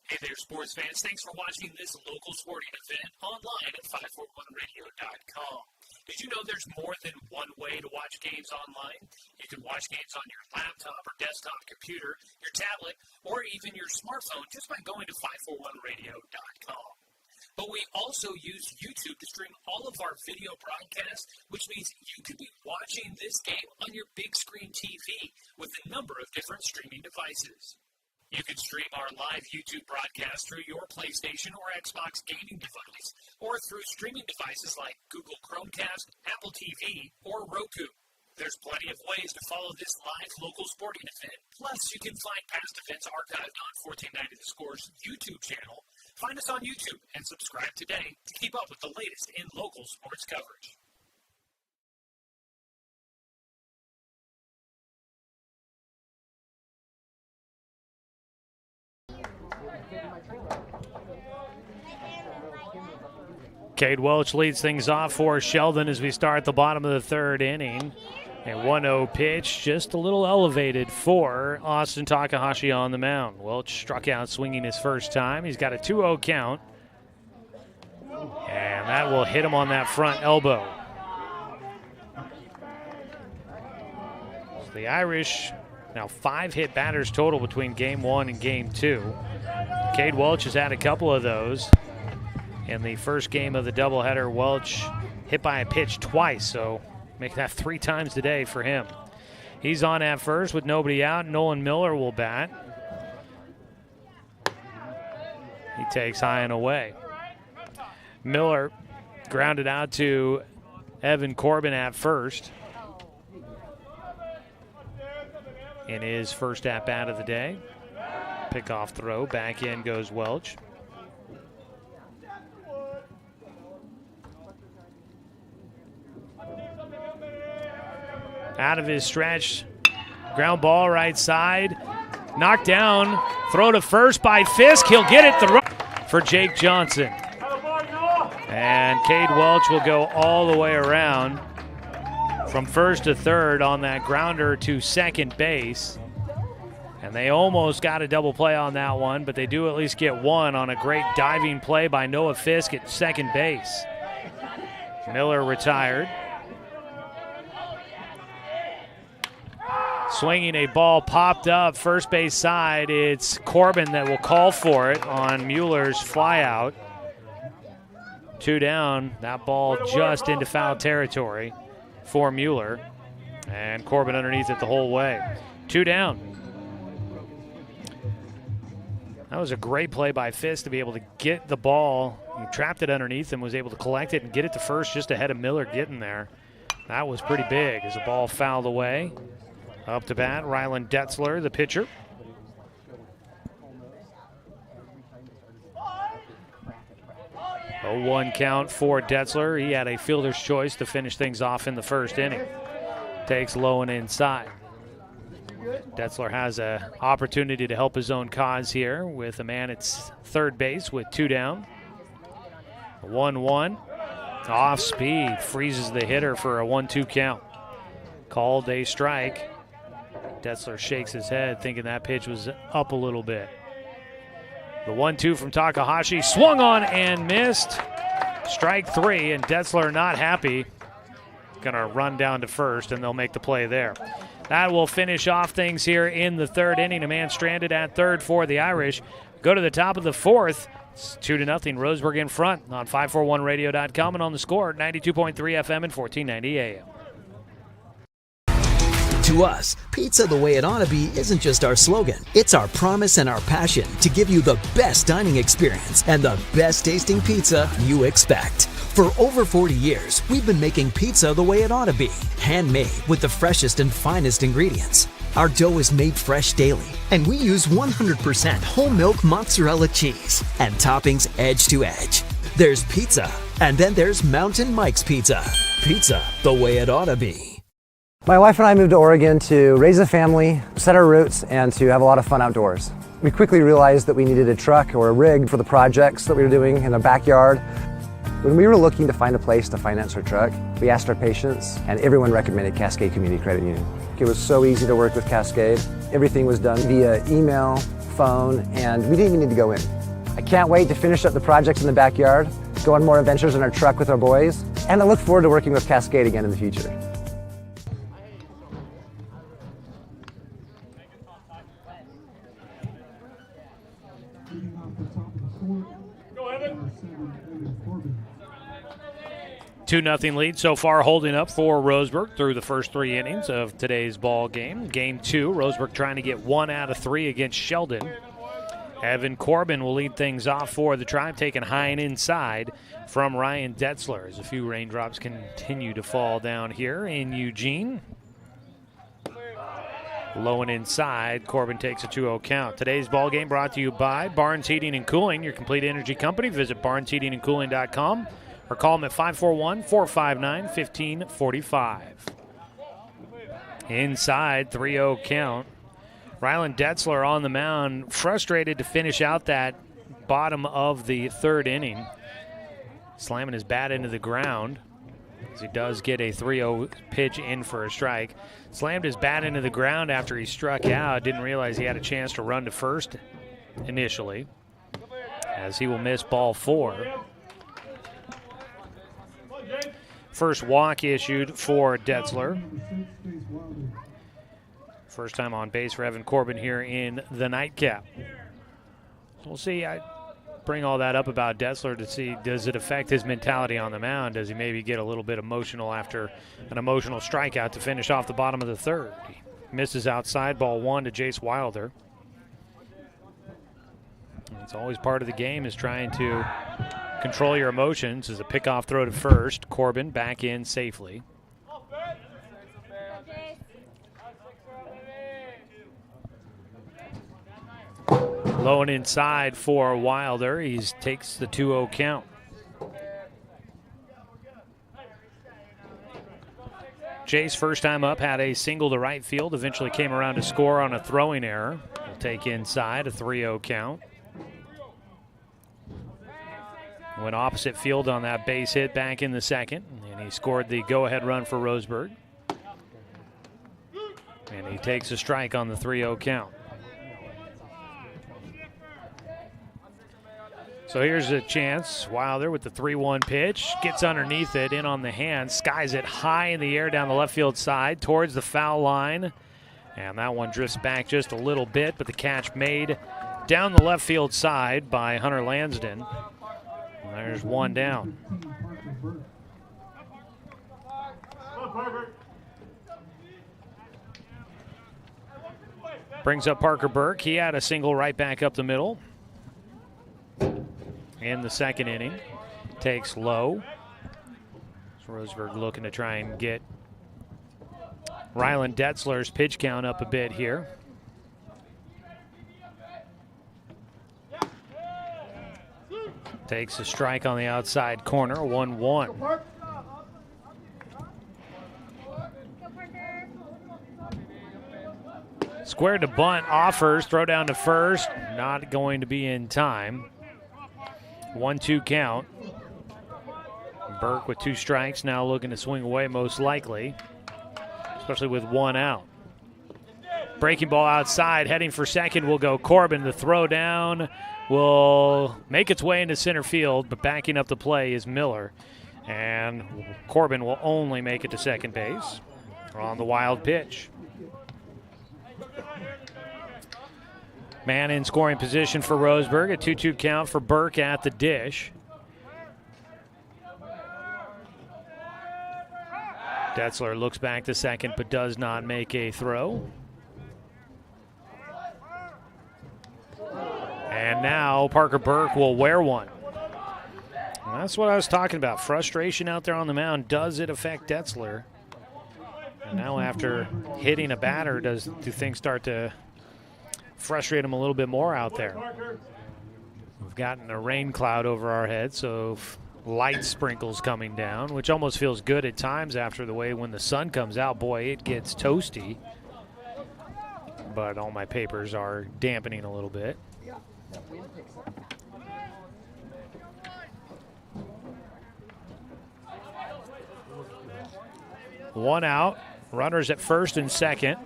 Hey there, sports fans. Thanks for watching this local sporting event online at 541radio.com. Did you know there's more than one way to watch games online? You can watch games on your laptop or desktop computer, your tablet, or even your smartphone just by going to 541radio.com. But we also use YouTube to stream all of our video broadcasts, which means you could be watching this game on your big screen TV with a number of different streaming devices. You can stream our live YouTube broadcast through your PlayStation or Xbox gaming device, or through streaming devices like Google Chromecast, Apple TV, or Roku. There's plenty of ways to follow this live local sporting event. Plus, you can find past events archived on 1490 The Score's YouTube channel. Find us on YouTube and subscribe today to keep up with the latest in local sports coverage. Cade Welch leads things off for Sheldon as we start the bottom of the third inning. A 1-0 pitch, just a little elevated for Austin Takahashi on the mound. Welch struck out swinging his first time. He's got a 2-0 count. And that will hit him on that front elbow. So the Irish, now 5 hit batters total between game 1 and game 2. Cade Welch has had a couple of those. In the first game of the doubleheader, Welch hit by a pitch twice, so make that 3 times today for him. He's on at first with nobody out. Nolan Miller will bat. He takes high and away. Miller grounded out to Evan Corbin at first in his first at-bat of the day. Pickoff throw, back in goes Welch. out of his stretch. Ground ball right side. Knocked down. Throw to first by Fisk. He'll get it for Jake Johnson. And Cade Welch will go all the way around from first to third on that grounder to second base. And they almost got a double play on that one, but they do at least get one on a great diving play by Noah Fisk at second base. Miller retired. Swinging a ball popped up first base side. It's Corbin that will call for it on Mueller's flyout. 2 down. That ball just into foul territory for Mueller. And Corbin underneath it the whole way. 2 down. That was a great play by Fisk to be able to get the ball. He trapped it underneath and was able to collect it and get it to first just ahead of Miller getting there. That was pretty big as the ball fouled away. Up to bat, Rylan Detzler, the pitcher. A 0-1 count for Detzler. He had a fielder's choice to finish things off in the first inning. Takes low and inside. Detzler has an opportunity to help his own cause here with a man at third base with 2 down. 1-1. Off speed, freezes the hitter for a 1-2 count. Called a strike. Detzler shakes his head, thinking that pitch was up a little bit. The 1-2 from Takahashi, swung on and missed. Strike 3, and Detzler not happy. Gonna run down to first, and they'll make the play there. That will finish off things here in the third inning. A man stranded at third for the Irish. Go to the top of the fourth. It's 2-0. Roseburg in front on 541radio.com and on the score, 92.3 FM and 1490 AM. To us, pizza the way it ought to be isn't just our slogan. It's our promise and our passion to give you the best dining experience and the best tasting pizza you expect. For over 40 years, we've been making pizza the way it ought to be. Handmade with the freshest and finest ingredients. Our dough is made fresh daily, and we use 100% whole milk mozzarella cheese and toppings edge to edge. There's pizza, and then there's Mountain Mike's Pizza. Pizza the way it ought to be. My wife and I moved to Oregon to raise a family, set our roots, and to have a lot of fun outdoors. We quickly realized that we needed a truck or a rig for the projects that we were doing in our backyard. When we were looking to find a place to finance our truck, we asked our patients, and everyone recommended Cascade Community Credit Union. It was so easy to work with Cascade. Everything was done via email, phone, and we didn't even need to go in. I can't wait to finish up the projects in the backyard, go on more adventures in our truck with our boys, and I look forward to working with Cascade again in the future. Go, Evan. 2-0 lead so far, holding up for Roseburg through the first 3 innings of today's ball game. Game 2, Roseburg trying to get 1 out of 3 against Sheldon. Evan Corbin will lead things off for the Tribe, taking high and inside from Ryan Detzler as a few raindrops continue to fall down here in Eugene. Low and inside, Corbin takes a 2-0 count. Today's ball game brought to you by Barnes Heating and Cooling, your complete energy company. Visit barnesheatingandcooling.com or call them at 541-459-1545. Inside, 3-0 count. Rylan Detzler on the mound, frustrated to finish out that bottom of the third inning. Slamming his bat into the ground as he does get a 3-0 pitch in for a strike. Slammed his bat into the ground after he struck out. Didn't realize he had a chance to run to first initially, as he will miss ball 4. First walk issued for Detzler. First time on base for Evan Corbin here in the nightcap. We'll see. I bring all that up about Detzler to see, does it affect his mentality on the mound? Does he maybe get a little bit emotional after an emotional strikeout to finish off the bottom of the third? He misses outside, ball 1 to Jace Wilder. It's always part of the game, is trying to control your emotions. As a pickoff throw to first, Corbin back in safely. Low and inside for Wilder. He takes the 2-0 count. Chase, first time up, had a single to right field, eventually came around to score on a throwing error. Will take inside, a 3-0 count. Went opposite field on that base hit back in the second, and he scored the go-ahead run for Roseburg. And he takes a strike on the 3-0 count. So here's a chance. Wilder with the 3-1 pitch. Gets underneath it, in on the hand. Skies it high in the air down the left field side towards the foul line. And that one drifts back just a little bit, but the catch made down the left field side by Hunter Lansden. And there's one down. Brings up Parker Burke. He had a single right back up the middle in the second inning. Takes low. So Roseburg looking to try and get Ryland Detzler's pitch count up a bit here. Takes a strike on the outside corner, 1-1. Square to bunt, offers, throw down to first, not going to be in time. 1-2 count. Burke with 2 strikes, now looking to swing away most likely, especially with 1 out. Breaking ball outside, heading for second will go Corbin. The throw down will make its way into center field, but backing up the play is Miller. And Corbin will only make it to second base on the wild pitch. Man in scoring position for Roseburg. A 2-2 count for Burke at the dish. Detzler looks back to second but does not make a throw. And now Parker Burke will wear one. And that's what I was talking about. Frustration out there on the mound. Does it affect Detzler? And now after hitting a batter, do things start to frustrate him a little bit more out there? We've gotten a rain cloud over our heads, so light sprinkles coming down, which almost feels good at times after the way when the sun comes out. Boy, it gets toasty. But all my papers are dampening a little bit. One out, runners at first and second.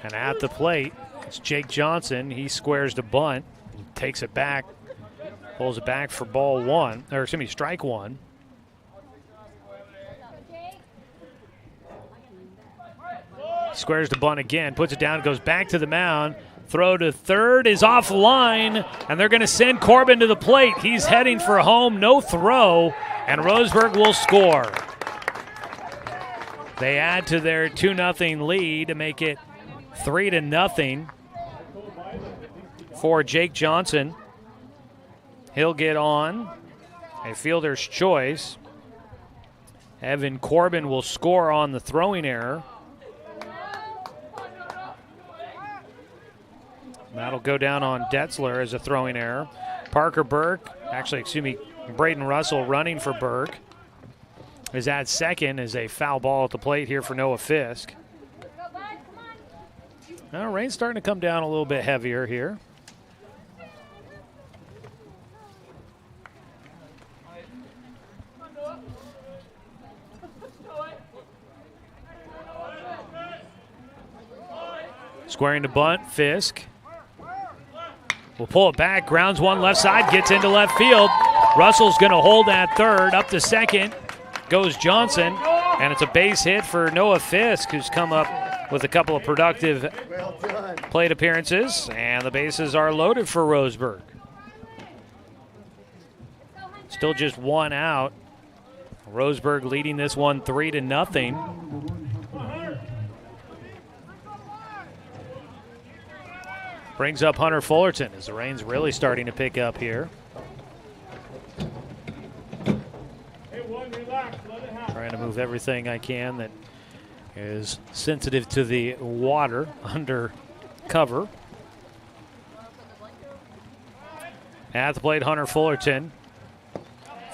And at the plate, it's Jake Johnson. He squares the bunt, takes it back, pulls it back for strike one. Squares the bunt again, puts it down, goes back to the mound. Throw to third is offline, and they're going to send Corbin to the plate. He's heading for home, no throw, and Roseburg will score. They add to their 2-0 lead to make it 3-0 for Jake Johnson. He'll get on a fielder's choice. Evan Corbin will score on the throwing error. That'll go down on Detzler as a throwing error. Braden Russell running for Burke is at second as a foul ball at the plate here for Noah Fisk. Now, rain's starting to come down a little bit heavier here. Squaring to bunt, Fisk. Will pull it back, grounds one left side, gets into left field. Russell's going to hold that third. Up to second goes Johnson, and it's a base hit for Noah Fisk, who's come up with a couple of productive plate appearances, and the bases are loaded for Roseburg. Still just 1 out. Roseburg leading this one 3-0. Brings up Hunter Fullerton as the rain's really starting to pick up here. Trying to move everything I can that is sensitive to the water under cover. At the plate, Hunter Fullerton.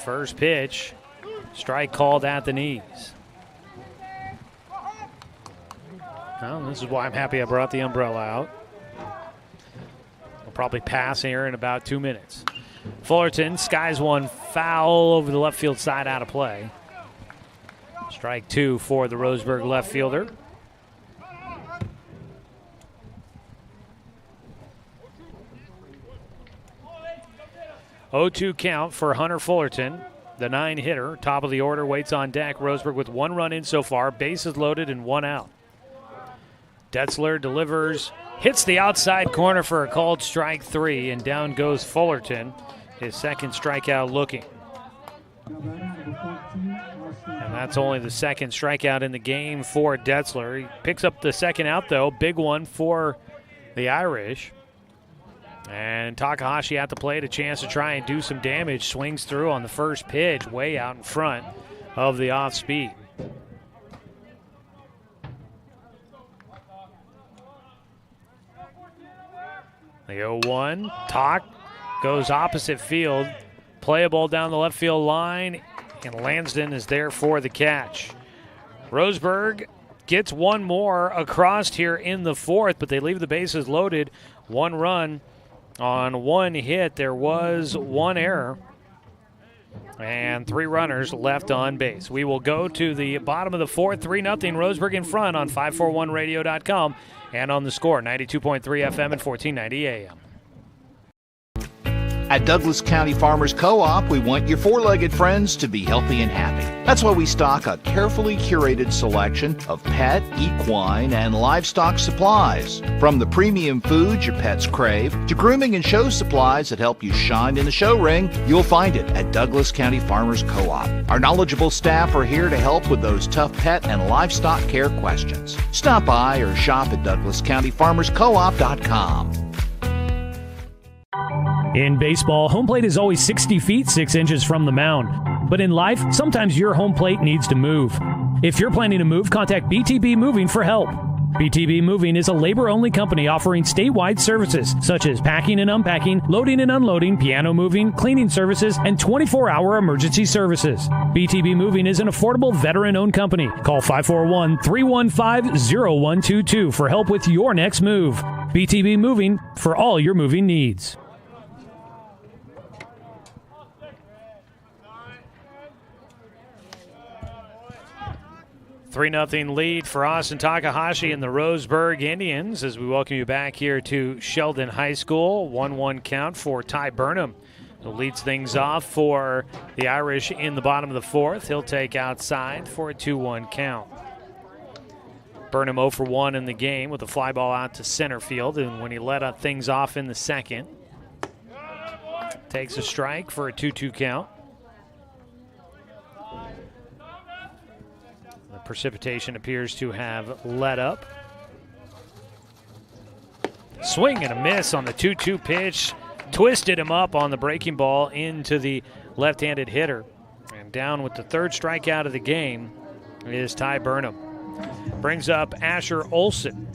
First pitch, strike called at the knees. Well, this is why I'm happy I brought the umbrella out. We'll probably pass here in about 2 minutes. Fullerton skies one foul over the left field side, out of play. Strike 2 for the Roseburg left fielder. (0-2) count for Hunter Fullerton, the 9-hitter. Top of the order, waits on deck. Roseburg with 1 run in so far. Bases loaded and 1 out. Detzler delivers, hits the outside corner for a called strike 3, and down goes Fullerton, his second strikeout looking. And that's only the second strikeout in the game for Detzler. He picks up the second out, though. Big one for the Irish. And Takahashi at the plate, a chance to try and do some damage. Swings through on the first pitch, way out in front of the off speed. The 0-1, Talk goes opposite field. Playable down the left field line, and Lansden is there for the catch. Roseburg gets 1 more across here in the 4th, but they leave the bases loaded. 1 run on 1 hit. There was 1 error and 3 runners left on base. We will go to the bottom of the 4th, 3-0, Roseburg in front on 541radio.com and on the Score, 92.3 FM and 1490 AM. At Douglas County Farmers Co-op, we want your four-legged friends to be healthy and happy. That's why we stock a carefully curated selection of pet, equine, and livestock supplies. From the premium foods your pets crave to grooming and show supplies that help you shine in the show ring, you'll find it at Douglas County Farmers Co-op. Our knowledgeable staff are here to help with those tough pet and livestock care questions. Stop by or shop at DouglasCountyFarmersCoop.com. In baseball, home plate is always 60 feet, 6 inches from the mound. But in life, sometimes your home plate needs to move. If you're planning to move, contact BTB Moving for help. BTB Moving is a labor-only company offering statewide services such as packing and unpacking, loading and unloading, piano moving, cleaning services, and 24-hour emergency services. BTB Moving is an affordable veteran-owned company. Call 541-315-0122 for help with your next move. BTB Moving for all your moving needs. 3-0 lead for Austin Takahashi and the Roseburg Indians as we welcome you back here to Sheldon High School. 1-1 count for Ty Burnham, who leads things off for the Irish in the bottom of the 4th. He'll take outside for a 2-1 count. Burnham 0 for 1 in the game with a fly ball out to center field, and when he let up things off in the 2nd, takes a strike for a 2-2 count. Precipitation appears to have let up. Swing and a miss on the 2-2 pitch. Twisted him up on the breaking ball into the left-handed hitter. And down with the 3rd strikeout of the game is Ty Burnham. Brings up Asher Olson.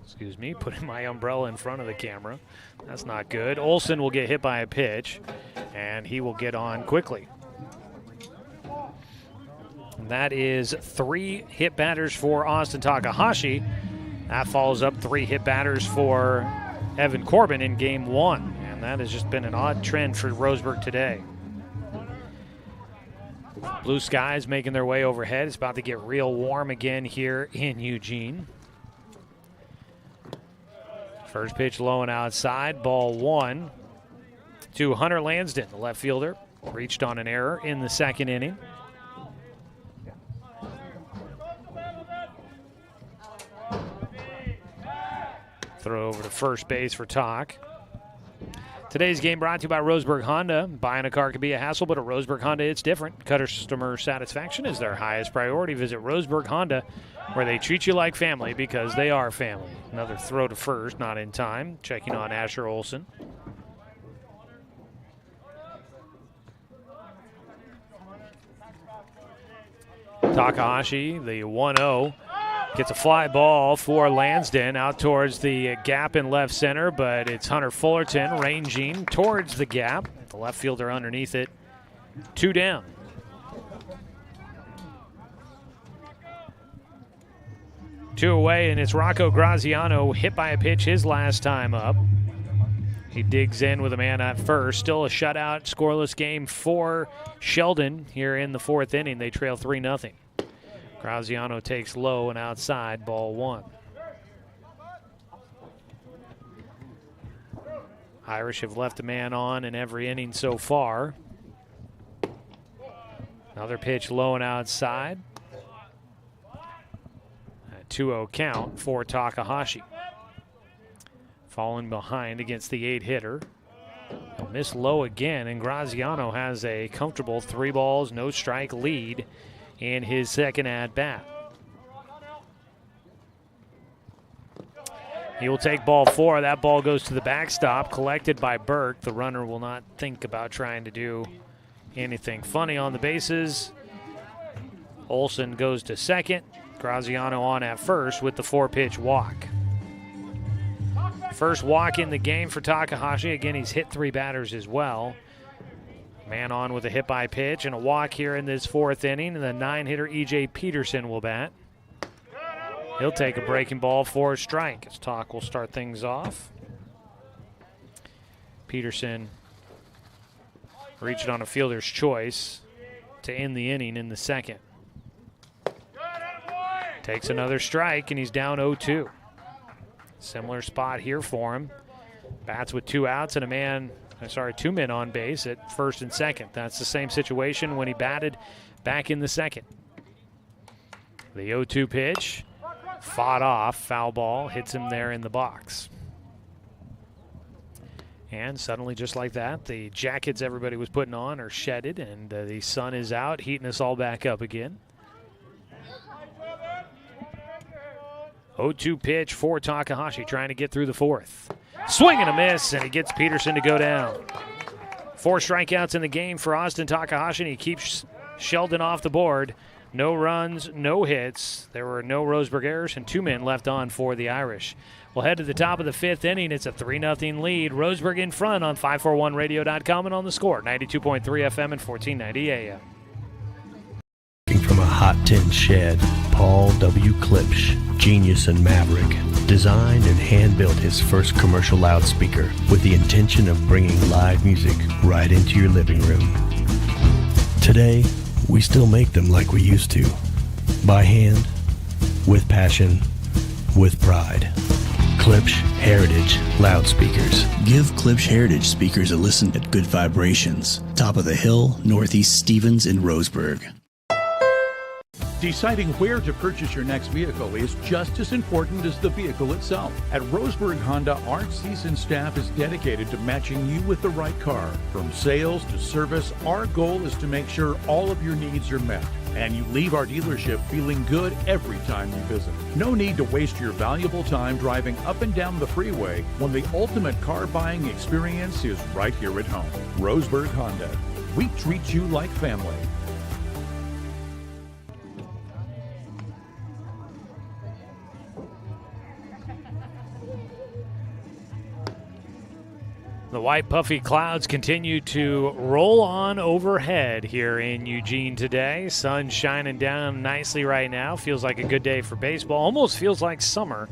Excuse me, putting my umbrella in front of the camera. That's not good. Olson will get hit by a pitch, and he will get on quickly. That is 3 hit batters for Austin Takahashi. That follows up 3 hit batters for Evan Corbin in game 1. And that has just been an odd trend for Roseburg today. Blue skies making their way overhead. It's about to get real warm again here in Eugene. First pitch low and outside. Ball 1 to Hunter Lansden, the left fielder. Reached on an error in the 2nd inning. Throw over to first base for Talk. Today's game brought to you by Roseburg Honda. Buying a car can be a hassle, but at Roseburg Honda, it's different. Customer satisfaction is their highest priority. Visit Roseburg Honda, where they treat you like family because they are family. Another throw to first, not in time. Checking on Asher Olson. Takahashi, the 1-0. Gets a fly ball for Lansden out towards the gap in left center, but it's Hunter Fullerton ranging towards the gap. The left fielder underneath it. 2 down. 2 away, and it's Rocco Graziano hit by a pitch his last time up. He digs in with a man at first. Still a shutout, scoreless game for Sheldon here in the 4th inning. They trail 3-0. Graziano takes low and outside, ball 1. Irish have left a man on in every inning so far. Another pitch low and outside. A 2-0 count for Takahashi. Falling behind against the 8-hitter. He'll miss low again, and Graziano has a comfortable 3 balls, no strike lead in his second at-bat. He will take ball 4. That ball goes to the backstop, collected by Burke. The runner will not think about trying to do anything funny on the bases. Olsen goes to second. Graziano on at first with the 4-pitch walk. First walk in the game for Takahashi. Again, he's hit 3 batters as well. Man on with a hit by pitch and a walk here in this 4th inning. And the 9-hitter E.J. Peterson will bat. He'll take a breaking ball for a strike as Talk will start things off. Peterson reached on a fielder's choice to end the inning in the 2nd. Takes another strike, and he's down 0-2. Similar spot here for him. Bats with 2 outs and 2 men on base at first and second. That's the same situation when he batted back in the 2nd. The 0-2 pitch, fought off, foul ball, hits him there in the box. And suddenly, just like that, the jackets everybody was putting on are shedded, and the sun is out, heating us all back up again. 0-2 pitch for Takahashi, trying to get through the 4th. Swing and a miss, and he gets Peterson to go down. 4 strikeouts in the game for Austin Takahashi, and he keeps Sheldon off the board. No runs, no hits. There were no Roseburg errors, and 2 men left on for the Irish. We'll head to the top of the 5th inning. It's a 3-0 lead. Roseburg in front on 541radio.com and on the Score, 92.3 FM and 1490 AM. From a hot tin shed, Paul W. Klipsch, genius and maverick, designed and hand-built his first commercial loudspeaker with the intention of bringing live music right into your living room. Today, we still make them like we used to, by hand, with passion, with pride. Klipsch Heritage Loudspeakers. Give Klipsch Heritage speakers a listen at Good Vibrations, top of the hill, Northeast Stevens in Roseburg. Deciding where to purchase your next vehicle is just as important as the vehicle itself. At Roseburg Honda, our seasoned staff is dedicated to matching you with the right car. From sales to service, our goal is to make sure all of your needs are met, and you leave our dealership feeling good every time you visit. No need to waste your valuable time driving up and down the freeway when the ultimate car buying experience is right here at home. Roseburg Honda. We treat you like family. The white puffy clouds continue to roll on overhead here in Eugene today. Sun shining down nicely right now. Feels like a good day for baseball. Almost feels like summer.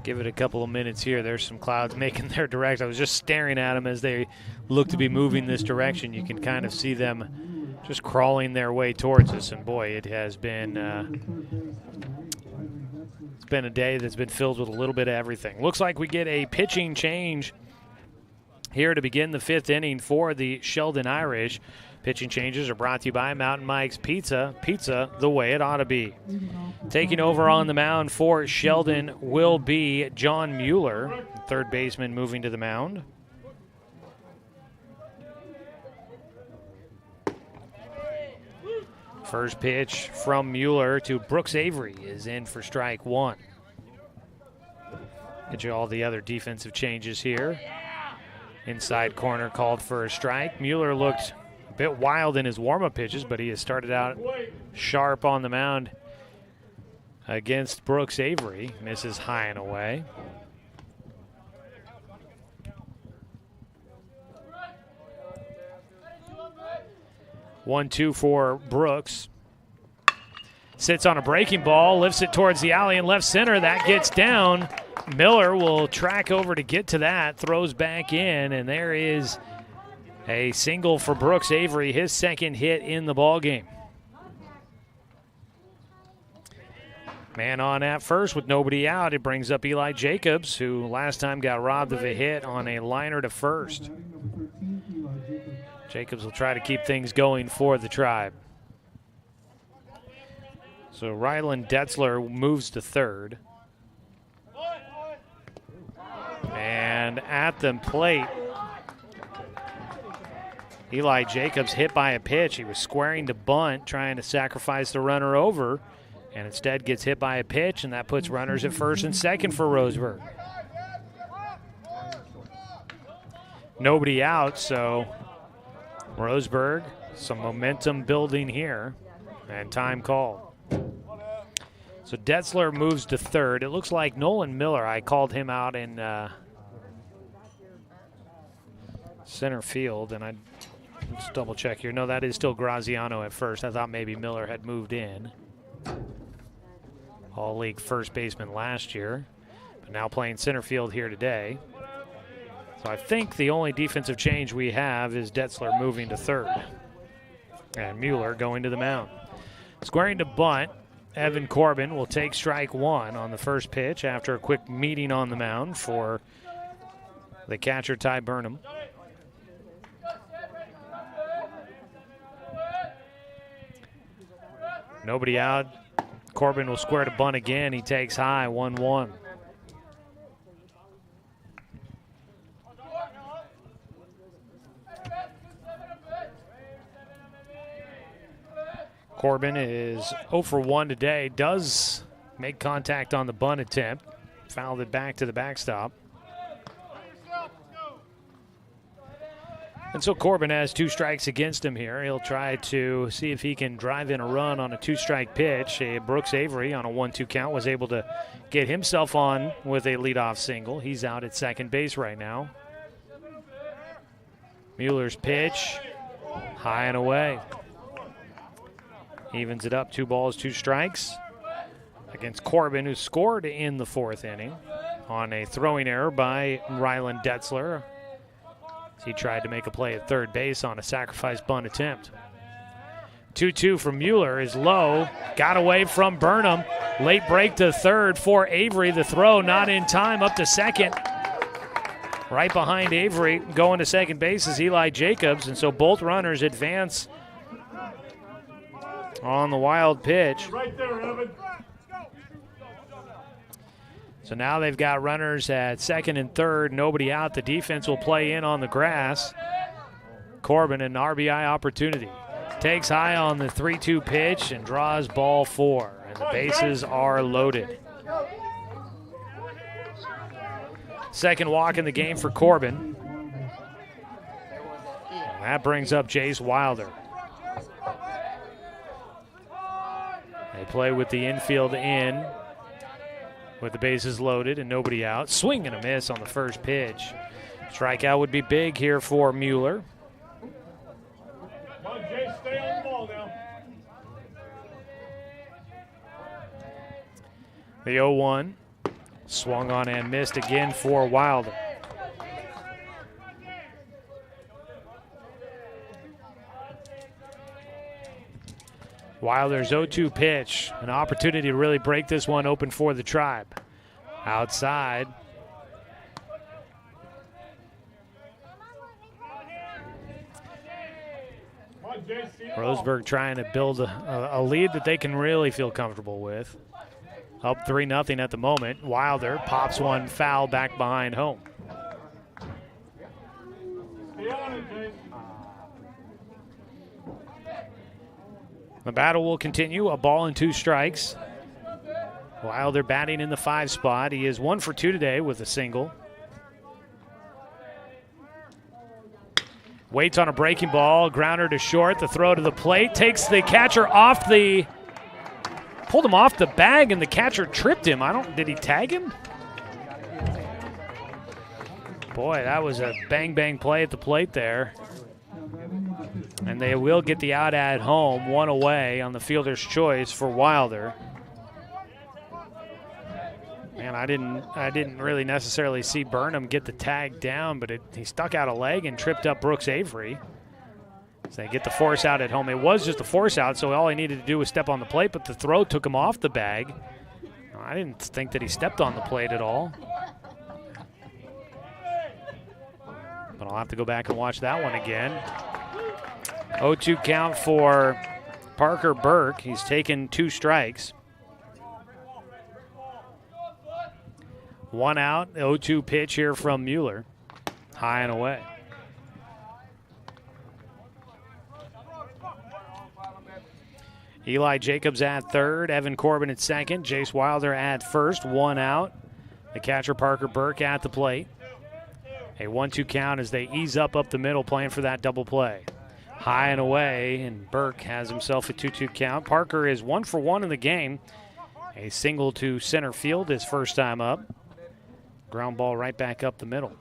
Give it a couple of minutes here. There's some clouds making their direction. I was just staring at them as they look to be moving this direction. You can kind of see them just crawling their way towards us. And boy, it has been it's been a day that's been filled with a little bit of everything. Looks like we get a pitching change here to begin the 5th inning for the Sheldon Irish. Pitching changes are brought to you by Mountain Mike's Pizza. Pizza the way it ought to be. Taking over on the mound for Sheldon will be John Mueller, third baseman, moving to the mound. First pitch from Mueller to Brooks Avery is in for strike 1. Get you all the other defensive changes here. Inside corner called for a strike. Mueller looked a bit wild in his warm-up pitches, but he has started out sharp on the mound against Brooks Avery. Misses high and away. One, two for Brooks. Sits on a breaking ball, lifts it towards the alley and left center. That gets down. Miller will track over to get to that, throws back in, and there is a single for Brooks Avery, his second hit in the ballgame. Man on at first with nobody out. It brings up Eli Jacobs, who last time got robbed of a hit on a liner to first. Jacobs will try to keep things going for the Tribe. So Ryland Detzler moves to third. And at the plate, Eli Jacobs hit by a pitch. He was squaring to bunt, trying to sacrifice the runner over, and instead gets hit by a pitch, and that puts runners at first and second for Roseburg. Nobody out, so Roseburg, some momentum building here, and time called. So Detzler moves to third. It looks like Nolan Miller, I called him out in center field, and let's double check here. No, that is still Graziano at first. I thought maybe Miller had moved in. All-league first baseman last year, but now playing center field here today. So I think the only defensive change we have is Detzler moving to third and Mueller going to the mound. Squaring to bunt, Evan Corbin will take strike one on the first pitch after a quick meeting on the mound for the catcher, Ty Burnham. Nobody out. Corbin will square to bunt again. He takes high, 1-1. Corbin is 0 for 1 today. Does make contact on the bunt attempt. Fouled it back to the backstop. And so Corbin has 2 strikes against him here. He'll try to see if he can drive in a run on a 2-strike pitch. Brooks Avery on a 1-2 count was able to get himself on with a leadoff single. He's out at second base right now. Mueller's pitch, high and away. Evens it up, 2 balls, 2 strikes against Corbin, who scored in the 4th inning on a throwing error by Ryland Detzler. He tried to make a play at third base on a sacrifice bunt attempt. 2-2 from Mueller is low. Got away from Burnham. Late break to third for Avery. The throw not in time, up to second. Right behind Avery, going to second base is Eli Jacobs, and so both runners advance on the wild pitch. Right there, Evan. So now they've got runners at second and third, nobody out. The defense will play in on the grass. Corbin, an RBI opportunity. Takes high on the 3-2 pitch and draws ball 4. And the bases are loaded. Second walk in the game for Corbin. And that brings up Jace Wilder. They play with the infield in, with the bases loaded and nobody out. Swing and a miss on the first pitch. Strikeout would be big here for Mueller. Come on, Jay, stay on the ball now. The 0-1 swung on and missed again for Wilder. Wilder's 0-2 pitch, an opportunity to really break this one open for the Tribe. Outside. Roseburg trying to build a lead that they can really feel comfortable with. Up 3-0 at the moment. Wilder pops one foul back behind home. The battle will continue. A ball and 2 strikes. Wilder batting in the 5 spot. He is 1 for 2 today with a single. Waits on a breaking ball. Grounder to short. The throw to the plate. Takes the catcher off the... Pulled him off the bag and the catcher tripped him. Did he tag him? Boy, that was a bang-bang play at the plate there. And they will get the out at home, one away on the fielder's choice for Wilder. Man, I didn't really necessarily see Burnham get the tag down, but he stuck out a leg and tripped up Brooks Avery. So they get the force out at home. It was just a force out, so all he needed to do was step on the plate, but the throw took him off the bag. I didn't think that he stepped on the plate at all. But I'll have to go back and watch that one again. 0-2 count for Parker Burke. He's taken 2 strikes. 1 out, 0-2 pitch here from Mueller. High and away. Eli Jacobs at third, Evan Corbin at second, Jace Wilder at first, 1 out. The catcher Parker Burke at the plate. A 1-2 count as they ease up the middle, playing for that double play. High and away, and Burke has himself a 2-2 count. Parker is 1 for 1 in the game. A single to center field his first time up. Ground ball right back up the middle.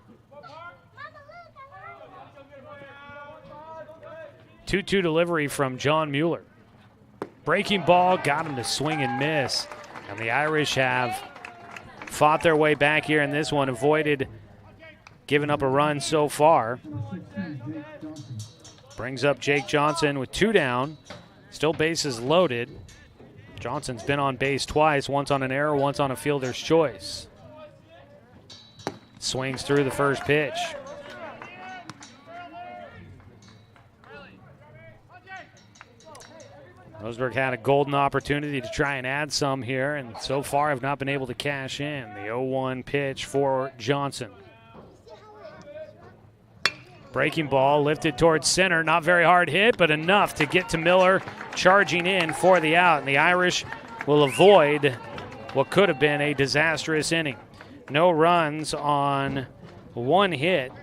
2-2 delivery from John Mueller. Breaking ball, got him to swing and miss. And the Irish have fought their way back here in this one, avoided giving up a run so far. Brings up Jake Johnson with 2 down. Still bases loaded. Johnson's been on base twice, once on an error, once on a fielder's choice. Swings through the first pitch. Roseburg had a golden opportunity to try and add some here, and so far have not been able to cash in. The 0-1 pitch for Johnson. Breaking ball lifted towards center. Not very hard hit, but enough to get to Miller charging in for the out. And the Irish will avoid what could have been a disastrous inning. No runs on 1 hit.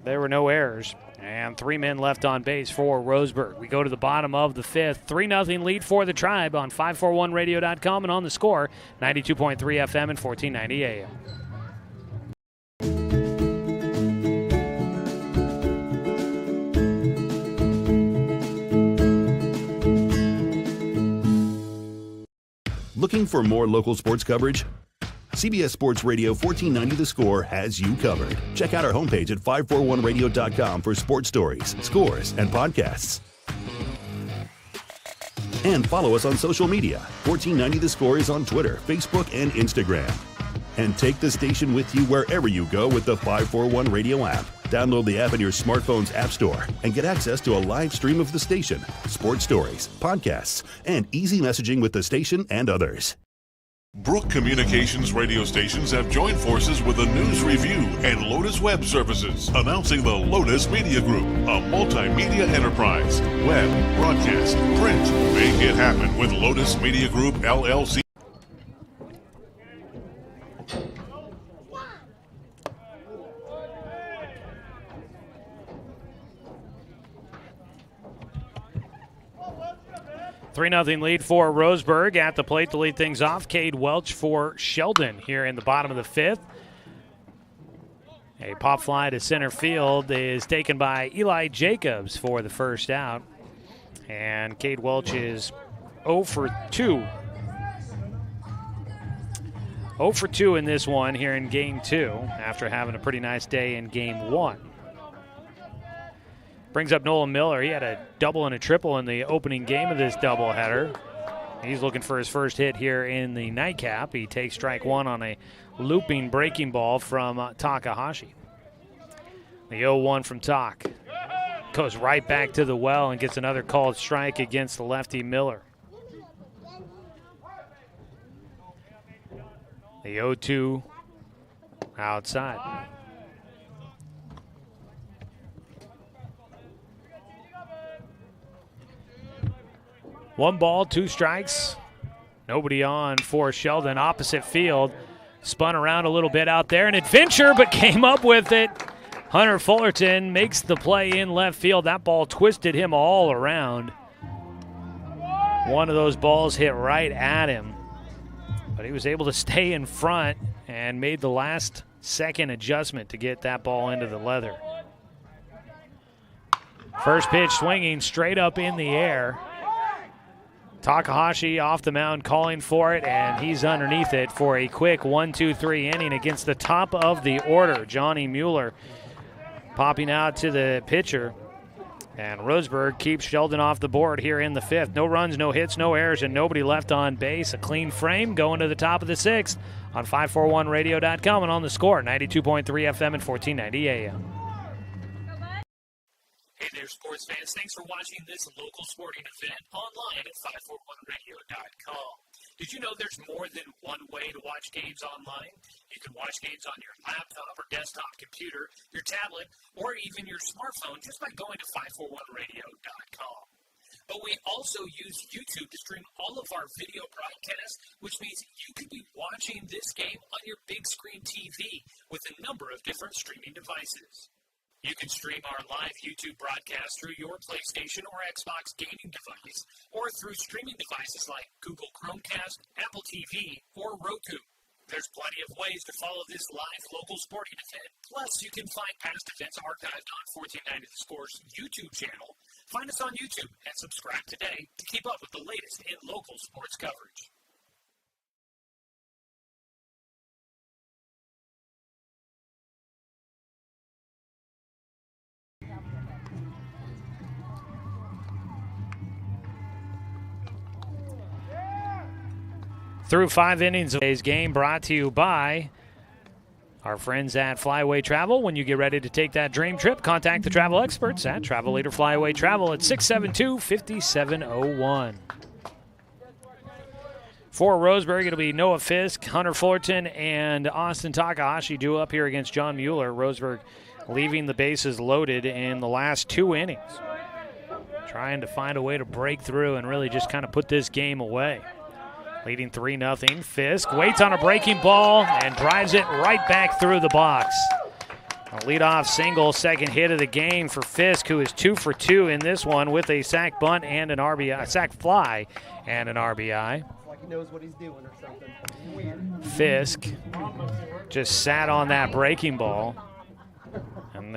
There were no errors. And 3 men left on base for Roseburg. We go to the bottom of the 5th. 3-0 lead for the Tribe on 541radio.com and on the score, 92.3 FM and 1490 AM. Looking for more local sports coverage? CBS Sports Radio 1490 The Score has you covered. Check out our homepage at 541radio.com for sports stories, scores, and podcasts. And follow us on social media. 1490 The Score is on Twitter, Facebook, and Instagram. And take the station with you wherever you go with the 541 Radio app. Download the app in your smartphone's app store and get access to a live stream of the station, sports stories, podcasts, and easy messaging with the station and others. Brook Communications radio stations have joined forces with the News Review and Lotus Web Services, announcing the Lotus Media Group, a multimedia enterprise. Web, broadcast, print. Make it happen with Lotus Media Group, LLC. Three 3-0 lead for Roseburg. At the plate to lead things off, Cade Welch for Sheldon here in the bottom of the 5th. A pop fly to center field is taken by Eli Jacobs for the first out. And Cade Welch is 0 for 2. 0 for 2 in this one here in Game 2 after having a pretty nice day in Game 1. Brings up Nolan Miller. He had a double and a triple in the opening game of this doubleheader. He's looking for his first hit here in the nightcap. He takes strike 1 on a looping breaking ball from Takahashi. The 0-1 from Tak goes right back to the well and gets another called strike against the lefty Miller. The 0-2 outside. One ball, 2 strikes. Nobody on for Sheldon. Opposite field. Spun around a little bit out there. An adventure, but came up with it. Hunter Fullerton makes the play in left field. That ball twisted him all around. One of those balls hit right at him. But he was able to stay in front and made the last second adjustment to get that ball into the leather. First pitch swinging straight up in the air. Takahashi off the mound calling for it, and he's underneath it for a quick 1-2-3 inning against the top of the order. Johnny Mueller popping out to the pitcher. And Roseburg keeps Sheldon off the board here in the fifth. No runs, no hits, no errors, and nobody left on base. A clean frame going to the top of the sixth on 541radio.com and on the Score, 92.3 FM and 1490 AM. Hey there, sports fans. Thanks for watching this local sporting event online at 541radio.com. Did you know there's more than one way to watch games online? You can watch games on your laptop or desktop computer, your tablet, or even your smartphone just by going to 541radio.com. But we also use YouTube to stream all of our video broadcasts, which means you could be watching this game on your big screen TV with a number of different streaming devices. You can stream our live YouTube broadcast through your PlayStation or Xbox gaming device, or through streaming devices like Google Chromecast, Apple TV, or Roku. There's plenty of ways to follow this live local sporting event. Plus, you can find past events archived on 1490 The Score's YouTube channel. Find us on YouTube and subscribe today to keep up with the latest in local sports coverage. Through 5 innings of today's game, brought to you by our friends at Flyaway Travel. When you get ready to take that dream trip, contact the travel experts at Travel Leader Flyaway Travel at 672-5701. For Roseburg, it'll be Noah Fisk, Hunter Fullerton, and Austin Takahashi due up here against John Mueller. Roseburg leaving the bases loaded in the last 2 innings, trying to find a way to break through and really just kind of put this game away. Leading 3-0. Fisk waits on a breaking ball and drives it right back through the box. A leadoff single, second hit of the game for Fisk, who is 2 for 2 in this one with a sac bunt and an RBI, sac fly and an RBI. Like he knows what he's doing or something. Fisk just sat on that breaking ball. And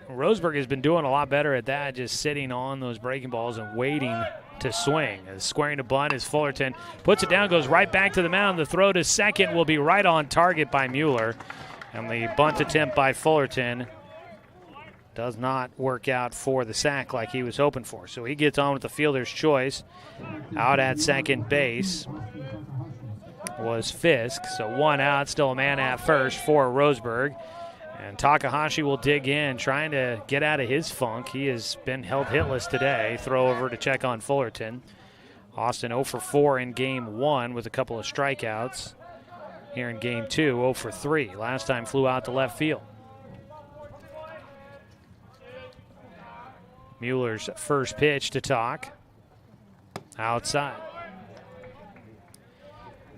Roseburg has been doing a lot better at that, just sitting on those breaking balls and waiting to swing. Squaring to bunt is Fullerton. Puts it down, goes right back to the mound. The throw to second will be right on target by Mueller. And the bunt attempt by Fullerton does not work out for the sack like he was hoping for. So he gets on with the fielder's choice. Out at second base was Fisk. So 1 out, still a man at first for Roseburg. And Takahashi will dig in, trying to get out of his funk. He has been held hitless today. Throw over to check on Fullerton. Austin 0 for 4 in game 1 with a couple of strikeouts. Here in game 2, 0 for 3. Last time flew out to left field. Mueller's first pitch to Talk. Outside.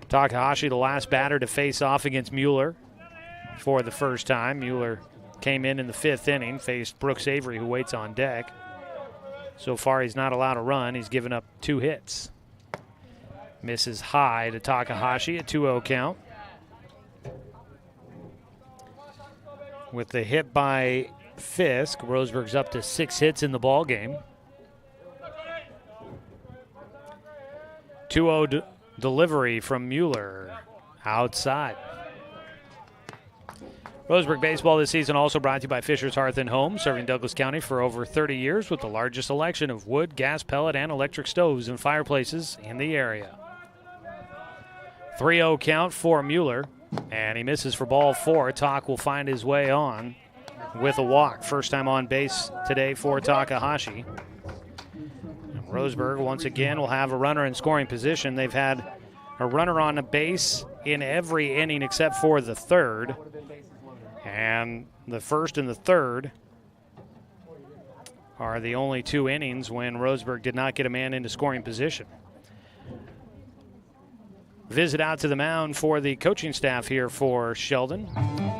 Takahashi, the last batter to face off against Mueller for the first time. Mueller came in the 5th inning, faced Brooks Avery, who waits on deck. So far, he's not allowed a run. He's given up 2 hits. Misses high to Takahashi, a 2-0 count. With the hit by Fisk, Roseburg's up to 6 hits in the ball game. 2-0 delivery from Mueller outside. Roseburg baseball this season also brought to you by Fisher's Hearth and Home, serving Douglas County for over 30 years with the largest selection of wood, gas, pellet, and electric stoves and fireplaces in the area. 3-0 count for Mueller, and he misses for ball 4. Talk will find his way on with a walk. First time on base today for Takahashi. And Roseburg, once again, will have a runner in scoring position. They've had a runner on a base in every inning except for the 3rd. And the 1st and the 3rd are the only 2 innings when Roseburg did not get a man into scoring position. Visit out to the mound for the coaching staff here for Sheldon.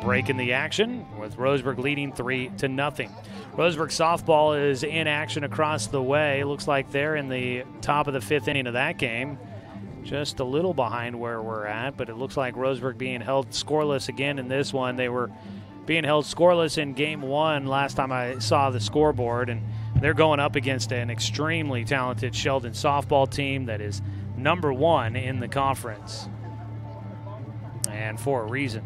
Breaking the action with Roseburg leading 3-0. Roseburg softball is in action across the way. Looks like they're in the top of the 5th inning of that game. Just a little behind where we're at, but it looks like Roseburg being held scoreless again in this one. They were being held scoreless in game 1 last time I saw the scoreboard, and They're going up against an extremely talented Sheldon softball team that is number 1 in the conference, and for a reason.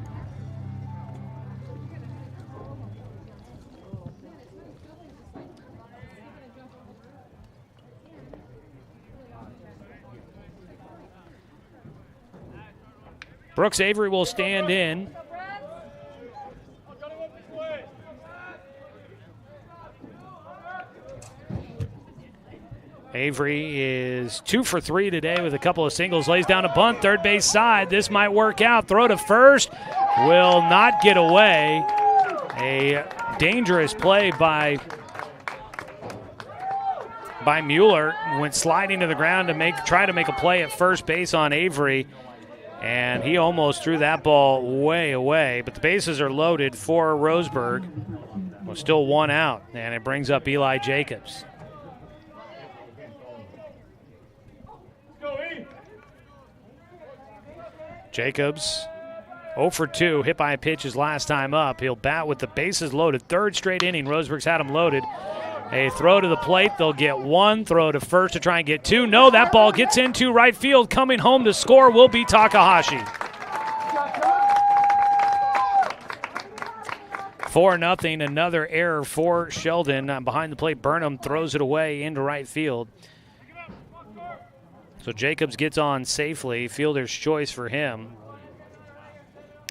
Brooks Avery will stand in. Avery is 2 for 3 today with a couple of singles. Lays down a bunt, third base side. This might work out. Throw to first. Will not get away. A dangerous play by Mueller. Went sliding to the ground to try to make a play at first base on Avery. And he almost threw that ball way away. But the bases are loaded for Roseburg. Well, still 1 out. And it brings up Eli Jacobs. Jacobs 0 for 2, hit by a pitch his last time up. He'll bat with the bases loaded. Third straight inning, Roseburg's had him loaded. A throw to the plate, they'll get 1. Throw to first to try and get 2. No, that ball gets into right field. Coming home to score will be Takahashi. 4-0, another error for Sheldon. Behind the plate, Burnham throws it away into right field. So Jacobs gets on safely. Fielder's choice for him.